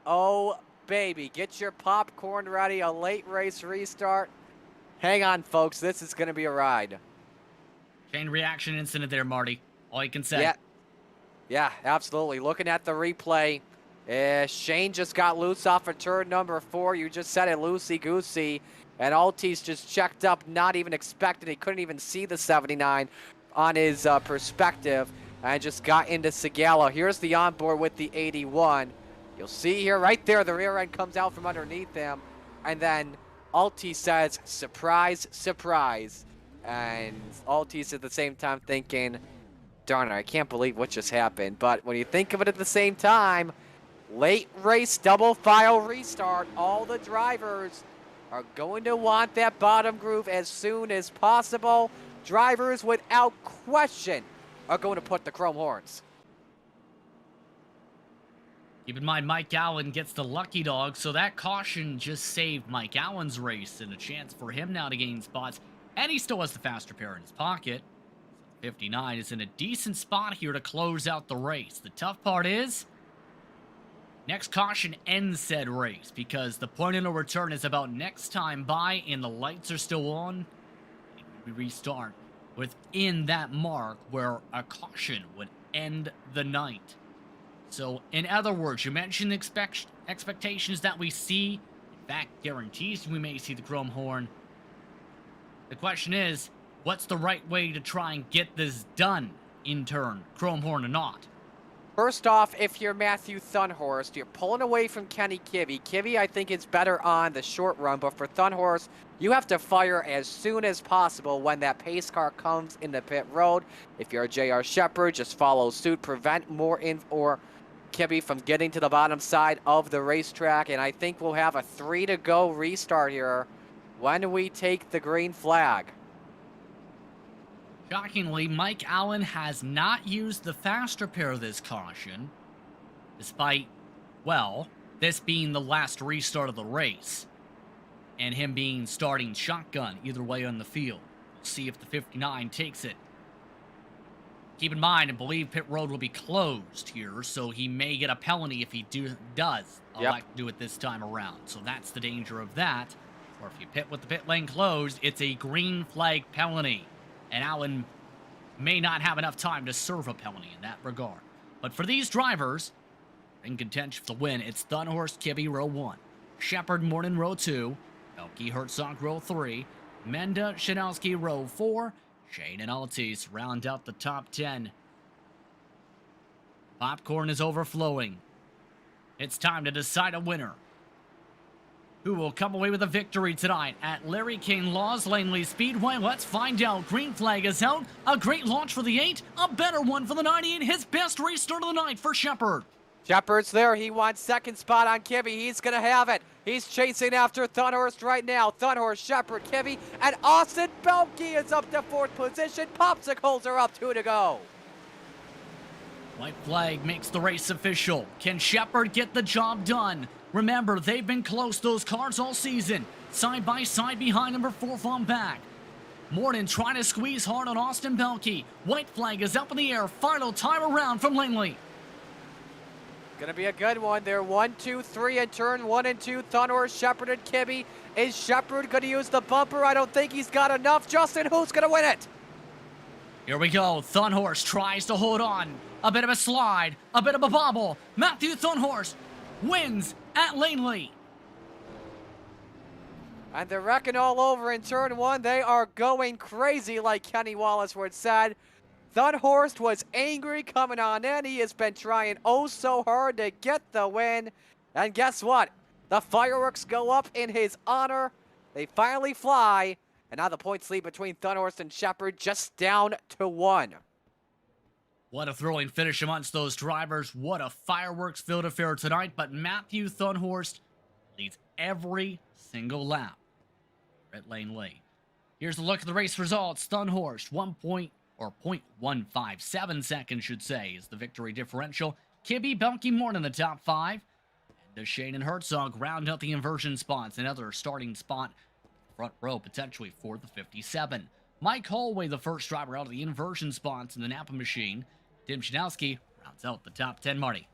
Oh, baby, get your popcorn ready. A late race restart. Hang on, folks. This is going to be a ride. Chain reaction incident there, Marty. All you can say. Yeah, absolutely. Looking at the replay, Shane just got loose off of turn number 4. You just said it, loosey-goosey. And Altice just checked up, not even expecting. He couldn't even see the 79 on his perspective. And just got into Segala. Here's the onboard with the 81. You'll see here, right there, the rear end comes out from underneath him. And then Altice says, surprise, surprise. And Altice at the same time thinking, darn it, I can't believe what just happened. But when you think of it at the same time, late race double file restart. All the drivers are going to want that bottom groove as soon as possible. Drivers, without question, are going to put the chrome horns. Keep in mind, Mike Allen gets the lucky dog, so that caution just saved Mike Allen's race and a chance for him now to gain spots. And he still has the faster pair in his pocket. 59 is in a decent spot here to close out the race. The tough part is, next caution ends said race because the point of no return is about next time by and the lights are still on. We restart within that mark where a caution would end the night. So, in other words, you mentioned the expectations that we see. In fact, guarantees we may see the chrome horn. The question is, what's the right way to try and get this done in turn, chrome horn or not? First off, if you're Matthew Thunhorst, you're pulling away from Kenny Kibby. Kibby, I think, is better on the short run, but for Thunhorst, you have to fire as soon as possible when that pace car comes in the pit road. If you're a J.R. Shepherd, just follow suit, prevent Morton or Kibby from getting to the bottom side of the racetrack, and I think we'll have a 3 to go restart here when we take the green flag. Shockingly, Mike Allen has not used the faster pair of this caution, despite, well, this being the last restart of the race, and him being starting shotgun either way on the field. We'll see if the 59 takes it. Keep in mind, I believe pit road will be closed here, so he may get a penalty if he does elect to do it this time around. So that's the danger of that. Or if you pit with the pit lane closed, it's a green flag penalty. And Allen may not have enough time to serve a penalty in that regard. But for these drivers, in contention for the win, it's Thunhorst, Kibby, row 1. Shepherd, Morton, row 2. Elke, Herzog, row 3. Menda, Shanowski, row 4. Shane and Altice round out the top 10. Popcorn is overflowing. It's time to decide a winner. Who will come away with a victory tonight at Larry King Law's Langley Speedway? Let's find out. Green flag is out. A great launch for the 8. A better one for the 98. His best restart of the night for Shepherd. Shepard's there. He wants second spot on Kibby. He's going to have it. He's chasing after Thunhorst right now. Thunhorst, Shepard, Kibby, and Austin Belke is up to fourth position. Popsicles are up, 2 to go. White flag makes the race official. Can Shepard get the job done? Remember, they've been close, those cars, all season. Side by side behind number 4 from back. Morton trying to squeeze hard on Austin Belke. White flag is up in the air. Final time around from Langley. Gonna be a good one. They're 1, 2, 3 in turn 1 and 2. Thunhorst, Shepard, and Kibby. Is Shepard gonna use the bumper? I don't think he's got enough. Justin, who's gonna win it? Here we go. Thunhorst tries to hold on. A bit of a slide, a bit of a bobble. Matthew Thunhorst wins at Langley. And they're wrecking all over in turn 1. They are going crazy, like Kenny Wallace would said. Thunhorst was angry coming on in. He has been trying oh so hard to get the win. And guess what? The fireworks go up in his honor. They finally fly. And now the points lead between Thunhorst and Shepard just down to 1. What a thrilling finish amongst those drivers. What a fireworks-filled affair tonight. But Matthew Thunhorst leads every single lap at Langley. Here's a look at the race results. Thunhorst, 0.157 seconds, should say, is the victory differential. Kibby, Belke, Morton in the top 5. And Shane and Herzog round out the inversion spots. Another starting spot, front row, potentially for the 57. Mike Holloway, the first driver out of the inversion spots in the Napa machine. Tim Shanowski rounds out the top 10, Marty.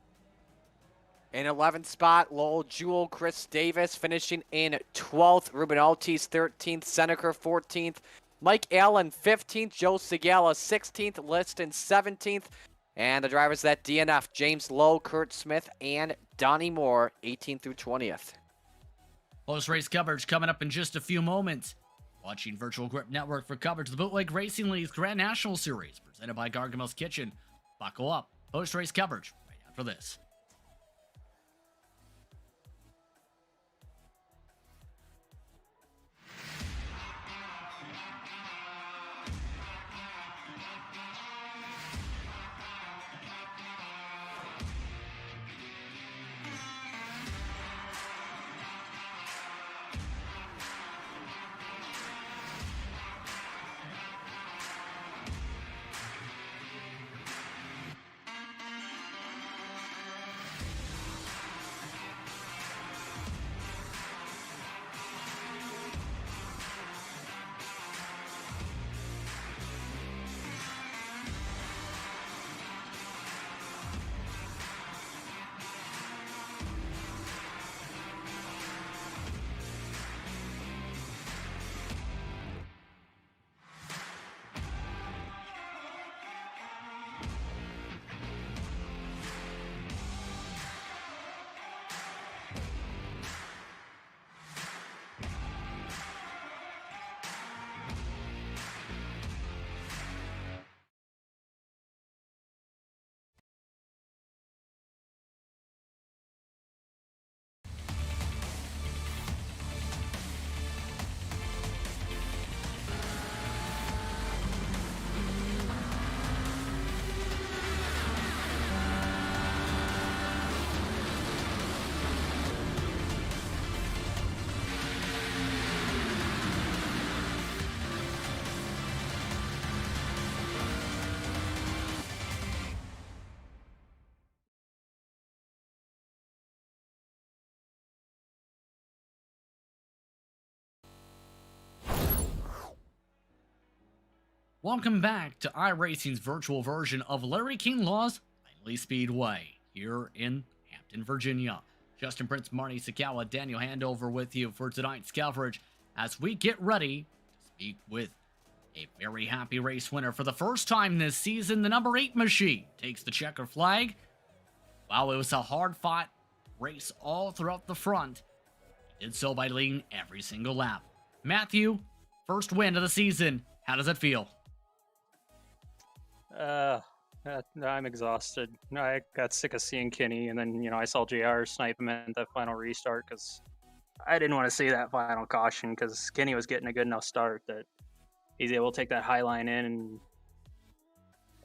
In 11th spot, Lowell Jewell, Chris Davis finishing in 12th. Ruben Altis 13th, Seneca 14th. Mike Allen 15th, Joe Segala 16th, Liston 17th. And the drivers that DNF, James Lowe, Kurt Smith, and Donnie Moore, 18th through 20th. Post-race coverage coming up in just a few moments. Watching Virtual Grip Network for coverage of the Bootleg Racing League's Grand National Series, presented by Gargamel's Kitchen. Buckle up. Post-race coverage right after this. Welcome back to iRacing's virtual version of Larry King Law's Langley Speedway here in Hampton, Virginia. Justin Prince, Marty Sakawa, Daniel Handover with you for tonight's coverage as we get ready to speak with a very happy race winner. For the first time this season, the number 8 machine takes the checker flag. Wow, it was a hard-fought race all throughout the front. He did so by leading every single lap. Matthew, first win of the season. How does it feel? I'm exhausted. I got sick of seeing Kenny, and then, I saw JR snipe him at the final restart because I didn't want to see that final caution because Kenny was getting a good enough start that he's able to take that high line in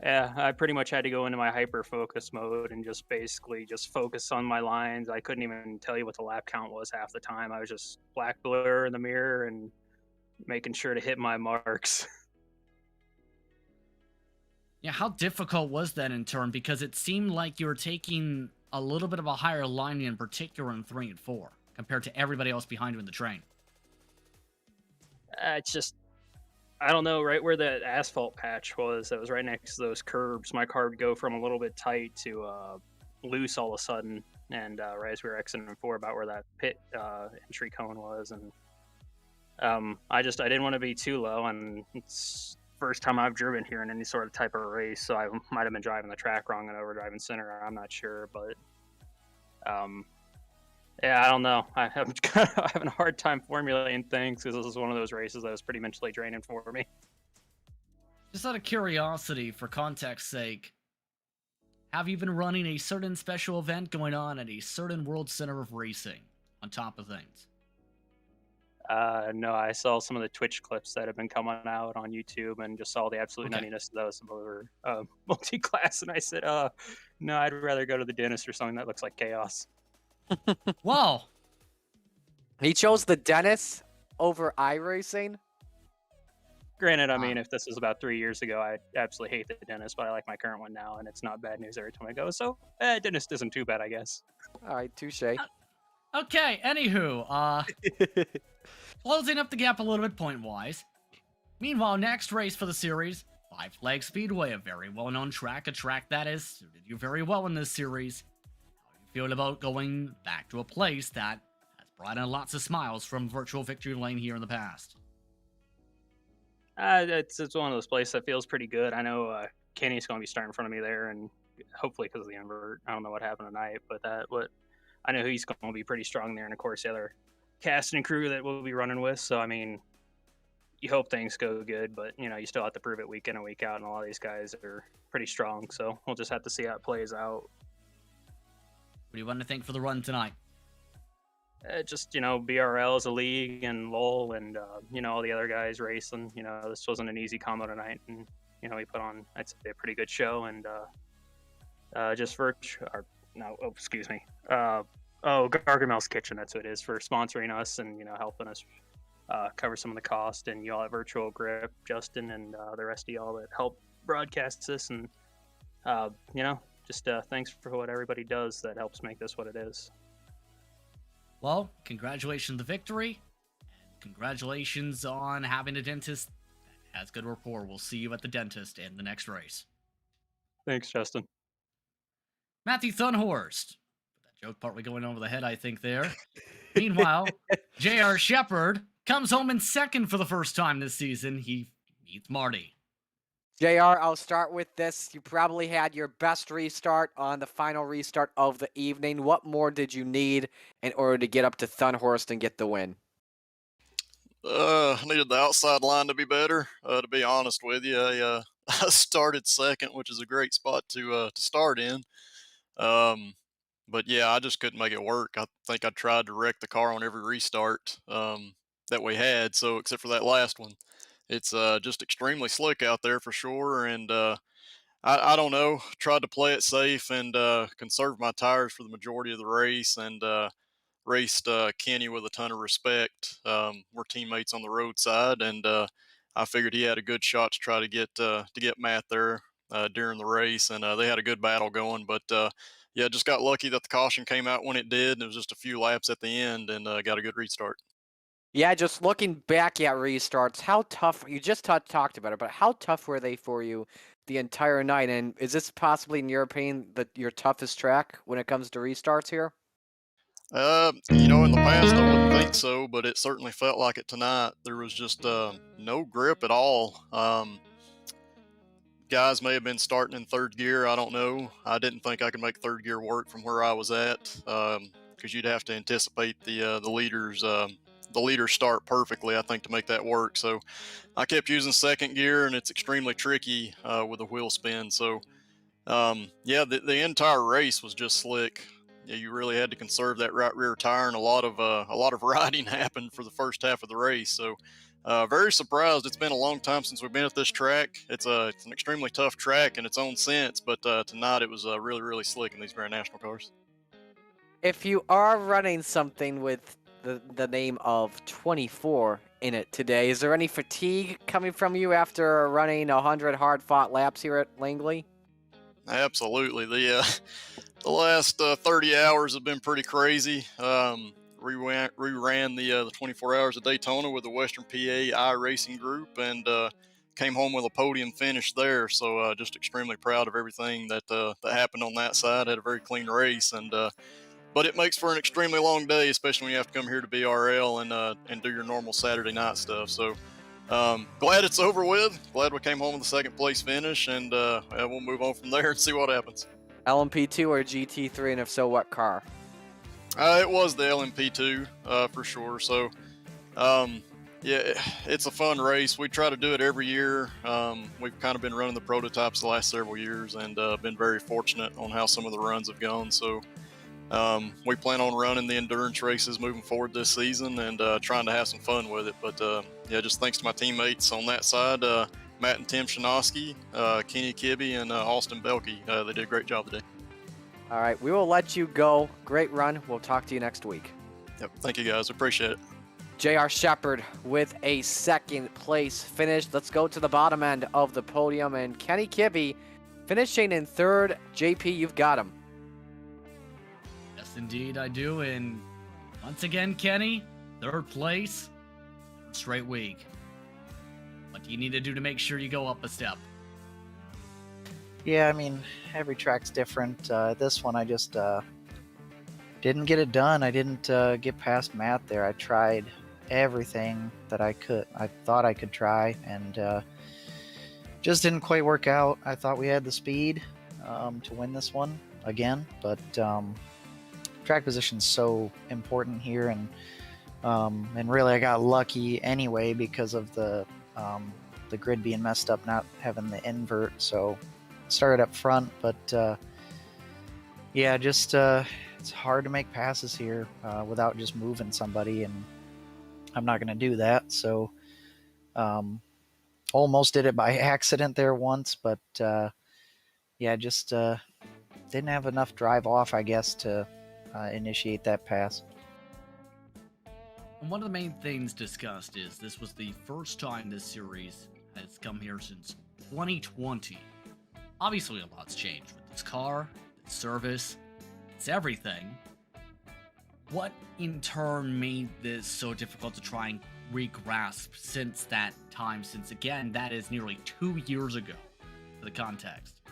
Yeah, I pretty much had to go into my hyper focus mode and just basically just focus on my lines. I couldn't even tell you what the lap count was half the time. I was just black blur in the mirror and making sure to hit my marks. Yeah, how difficult was that in turn? Because it seemed like you were taking a little bit of a higher line in particular in 3 and 4 compared to everybody else behind you in the train. It's just, I don't know, right where the asphalt patch was, that was right next to those curbs. My car would go from a little bit tight to loose all of a sudden. And right as we were exiting 4, about where that pit entry cone was. And I didn't want to be too low. And it's first time I've driven here in any sort of type of race. So I might have been driving the track wrong and overdriving center. I'm not sure. But yeah, I don't know. I'm kind of having a hard time formulating things because this is one of those races that was pretty mentally draining for me. Just out of curiosity, for context's sake, have you been running a certain special event going on at a certain World Center of Racing on top of things? No, I saw some of the Twitch clips that have been coming out on YouTube and just saw the absolute nuttiness of those over multi-class, and I said, no, I'd rather go to the dentist or something that looks like chaos. Wow. He chose the dentist over iRacing. Granted, I mean, if this was about 3 years ago, I absolutely hate the dentist, but I like my current one now, and it's not bad news every time I go. So, dentist isn't too bad, I guess. All right, touche. Okay, anywho, closing up the gap a little bit point-wise. Meanwhile, next race for the series, Five Flag Speedway, a very well-known track, a track that has suited you very well in this series. How do you feel about going back to a place that has brought in lots of smiles from Virtual Victory Lane here in the past? It's one of those places that feels pretty good. I know Kenny's going to be starting in front of me there, and hopefully because of the invert. I don't know what happened tonight, but I know he's going to be pretty strong there, and of course the other cast and crew that we'll be running with. So I mean, you hope things go good, but you know you still have to prove it week in and week out, and a lot of these guys are pretty strong. So we'll just have to see how it plays out. What do you want to think for the run tonight? Just, you know, BRL as a league and Lowell and, you know, all the other guys racing. You know, this wasn't an easy combo tonight. And, you know, we put on, I'd say, a pretty good show. And just Gargamel's Kitchen, that's what it is, for sponsoring us and, you know, helping us cover some of the cost. And y'all at Virtual Grip, Justin, and the rest of y'all that help broadcast this. And, you know, just thanks for what everybody does that helps make this what it is. Well, congratulations on the victory, and congratulations on having a dentist that has good rapport. We'll see you at the dentist in the next race. Thanks, Justin. Matthew Thunhorst. That joke partly going over the head, I think, there. Meanwhile, J.R. Shepard comes home in second for the first time this season. He meets Marty. JR, I'll start with this. You probably had your best restart on the final restart of the evening. What more did you need in order to get up to Thunhorst and get the win? I needed the outside line to be better. To be honest with you, I started second, which is a great spot to start in. But yeah, I just couldn't make it work. I think I tried to wreck the car on every restart that we had. So except for that last one. It's just extremely slick out there for sure, and I don't know. Tried to play it safe and conserve my tires for the majority of the race, and raced Kenny with a ton of respect. We're teammates on the roadside, and I figured he had a good shot to try to get Matt there during the race, and they had a good battle going. But yeah, just got lucky that the caution came out when it did, and it was just a few laps at the end, and got a good restart. Yeah, just looking back at restarts, how tough, you just talked about it, but how tough were they for you the entire night? And is this possibly, in your opinion, your toughest track when it comes to restarts here? You know, in the past I wouldn't think so, but it certainly felt like it tonight. There was just no grip at all. Guys may have been starting in third gear. I don't know. I didn't think I could make third gear work from where I was at, because you'd have to anticipate the leaders start perfectly, I think, to make that work. So I kept using second gear, and it's extremely tricky with a wheel spin. So yeah, the entire race was just slick. Yeah, you really had to conserve that right rear tire, and a lot of riding happened for the first half of the race. So Very surprised. It's been a long time since we've been at this track. It's an extremely tough track in its own sense, but tonight it was really, really slick in these Grand National cars. If you are running something with the name of 24 in it today, is there any fatigue coming from you after running 100 hard-fought laps here at Langley? Absolutely. The last 30 hours have been pretty crazy. We ran the 24 hours of Daytona with the Western PA iRacing group and came home with a podium finish there. So just extremely proud of everything that happened on that side. Had a very clean race, and but it makes for an extremely long day, especially when you have to come here to BRL and do your normal Saturday night stuff. So glad it's over with. Glad we came home with a second place finish, and we'll move on from there and see what happens. LMP2 or GT3, and if so, what car? It was the LMP2 for sure. So yeah, it's a fun race. We try to do it every year. We've kind of been running the prototypes the last several years, and been very fortunate on how some of the runs have gone. So we plan on running the endurance races moving forward this season, and trying to have some fun with it. But yeah, just thanks to my teammates on that side, Matt and Tim Shinoski, Kenny Kibby, and Austin Belkey. They did a great job today. All right, we will let you go. Great run. We'll talk to you next week. Yep, thank you guys. Appreciate it. J.R. Shepard with a second place finish. Let's go to the bottom end of the podium, and Kenny Kibby finishing in third. JP, you've got him. Yes, indeed, I do. And once again, Kenny, third place, straight week. What do you need to do to make sure you go up a step? Yeah, I mean, every track's different. This one, I just didn't get it done. I didn't get past Matt there. I tried everything that I thought I could try, and just didn't quite work out. I thought we had the speed to win this one again, but track position's so important here, and really I got lucky anyway because of the grid being messed up, not having the invert. So started up front, but yeah, just it's hard to make passes here without just moving somebody, and I'm not going to do that. So almost did it by accident there once, but yeah, just didn't have enough drive off, I guess, to initiate that pass. And one of the main things discussed is this was the first time this series has come here since 2020. Obviously, a lot's changed with this car, its service, it's everything. What in turn made this so difficult to try and re-grasp since that time? Since again, that is nearly 2 years ago, for the context.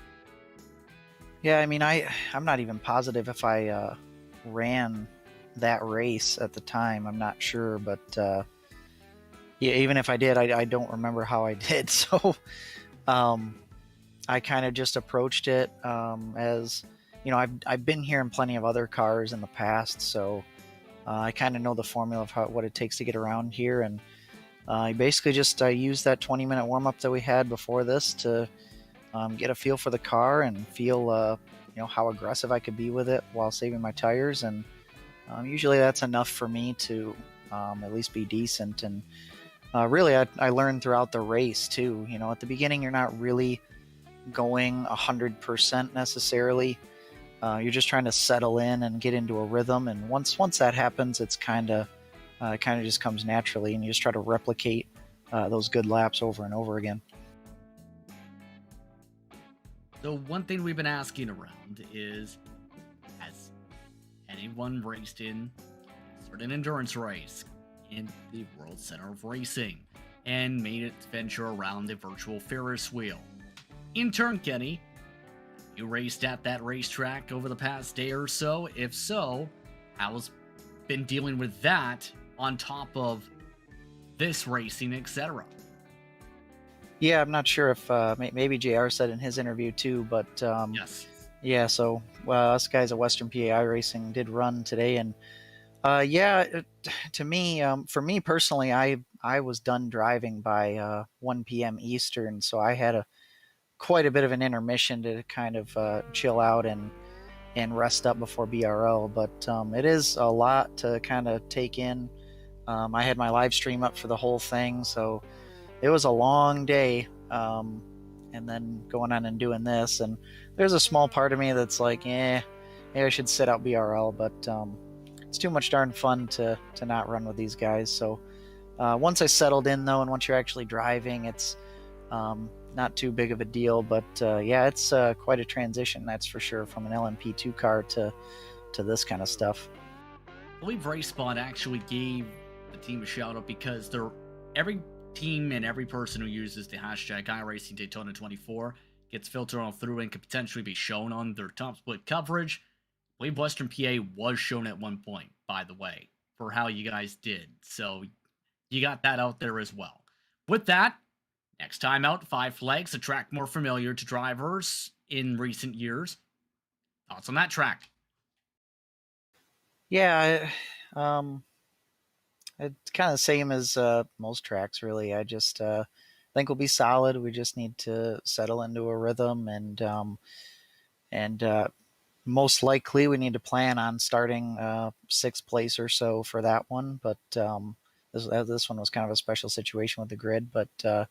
Yeah, I mean, I'm not even positive if I ran that race at the time. I'm not sure, but yeah, even if I did, I don't remember how I did. So I kind of just approached it as, you know, I've been here in plenty of other cars in the past, so I kind of know the formula of what it takes to get around here, and I basically just used that 20-minute warm-up that we had before this to get a feel for the car and feel you know, how aggressive I could be with it while saving my tires, and usually that's enough for me to at least be decent. And really I learned throughout the race too. You know, at the beginning you're not really going 100% necessarily. You're just trying to settle in and get into a rhythm, and once that happens, it's kind of just comes naturally, and you just try to replicate those good laps over and over again. So one thing we've been asking around is, has anyone raced in a certain endurance race in the World Center of Racing and made its venture around the virtual Ferris wheel? In turn, Kenny, you raced at that racetrack over the past day or so. If so, how's been dealing with that on top of this racing, etc.? Yeah, I'm not sure if maybe JR said in his interview too, but Yes. yeah, so us guys at Western PA iRacing did run today, and yeah, to me, for me personally, I was done driving by 1 p.m. Eastern, so I had quite a bit of an intermission to kind of chill out and rest up before BRL. But it is a lot to kind of take in I had my live stream up for the whole thing, so it was a long day. And then going on and doing this, and there's a small part of me that's like, maybe I should sit out BRL, but it's too much darn fun to not run with these guys. So once I settled in though, and once you're actually driving, it's not too big of a deal. But yeah, it's quite a transition, that's for sure, from an LMP2 car to this kind of stuff. I believe RaceSpot actually gave the team a shout out because every team and every person who uses the hashtag iRacing Daytona 24 gets filtered on through and could potentially be shown on their top split coverage. I believe Western PA was shown at one point, by the way, for how you guys did. So you got that out there as well. With that, next time out, Five Flags, a track more familiar to drivers in recent years. Thoughts on that track? Yeah, it's kind of the same as most tracks, really. I just think we'll be solid. We just need to settle into a rhythm, and most likely we need to plan on starting 6th place or so for that one. But this one was kind of a special situation with the grid. But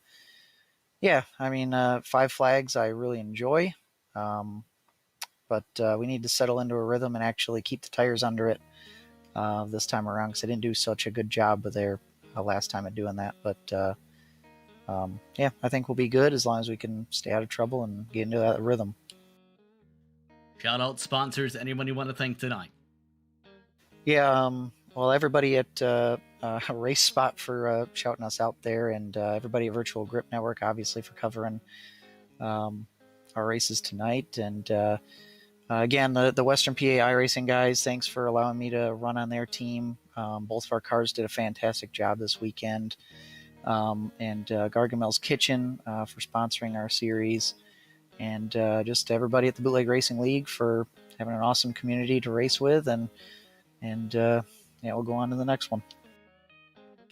yeah, I mean, Five Flags I really enjoy, but we need to settle into a rhythm and actually keep the tires under it this time around, because I didn't do such a good job with their last time at doing that. But yeah, I think we'll be good as long as we can stay out of trouble and get into that rhythm. Shout out sponsors, anyone you want to thank tonight? Yeah, well, everybody at Race Spot for shouting us out there, and everybody at Virtual Grip Network, obviously, for covering our races tonight. And again, the Western PA iRacing guys, thanks for allowing me to run on their team. Both of our cars did a fantastic job this weekend. And Gargamel's Kitchen for sponsoring our series. And just everybody at the Bootleg Racing League for having an awesome community to race with. And yeah, we'll go on to the next one.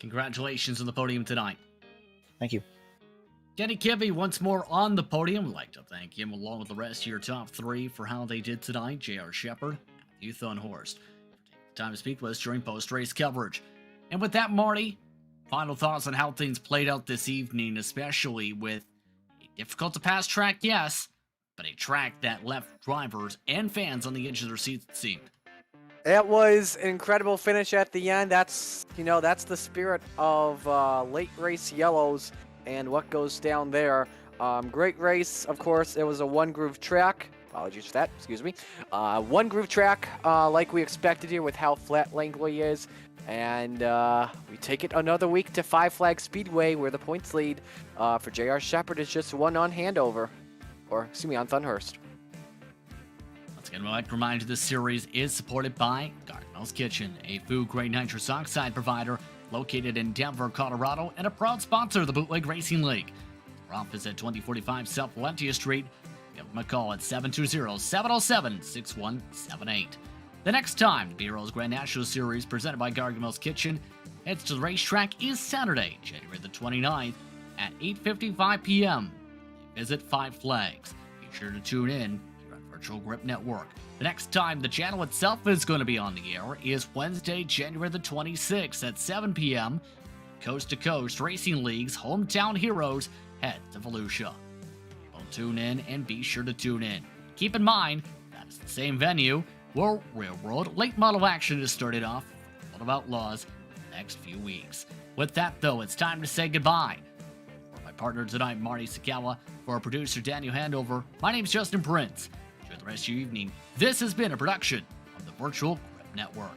Congratulations on the podium tonight. Thank you. Kenny Kibby once more on the podium. We'd like to thank him along with the rest of your top 3 for how they did tonight. J.R. Shepard, Matthew Thunhorst, for taking the time to speak with us during post-race coverage. And with that, Marty, final thoughts on how things played out this evening, especially with a difficult-to-pass track, yes, but a track that left drivers and fans on the edge of their seats, it seemed. It was an incredible finish at the end. That's the spirit of late race yellows and what goes down there. Great race, of course. It was a one-groove track. Apologies for that, excuse me. One-groove track, like we expected here with how flat Langley is. And we take it another week to Five Flag Speedway, where the points lead for J.R. Shepard is just one on Handover. Or, excuse me, on Thunhurst. Once again, I'd like to remind you this series is supported by Gargamel's Kitchen, a food-grade nitrous oxide provider located in Denver, Colorado, and a proud sponsor of the Bootleg Racing League. Our office at 2045 South Valentia Street. Give them a call at 720-707-6178. The next time the BRL's Grand National Series, presented by Gargamel's Kitchen, heads to the racetrack is Saturday, January the 29th at 8:55 p.m. Visit Five Flags. Be sure to tune in here on Virtual Grip Network. The next time the channel itself is going to be on the air is Wednesday, January the 26th at 7 p.m. Coast to Coast Racing League's Hometown Heroes head to Volusia. Well, tune in and be sure to tune in. Keep in mind, that is the same venue where Real World late model action has started off World of Outlaws the next few weeks. With that, though, it's time to say goodbye. For my partner tonight, Marty Sakawa, for our producer, Daniel Handover, my name's Justin Prince. Enjoy the rest of your evening. This has been a production of the Virtual Grip Network.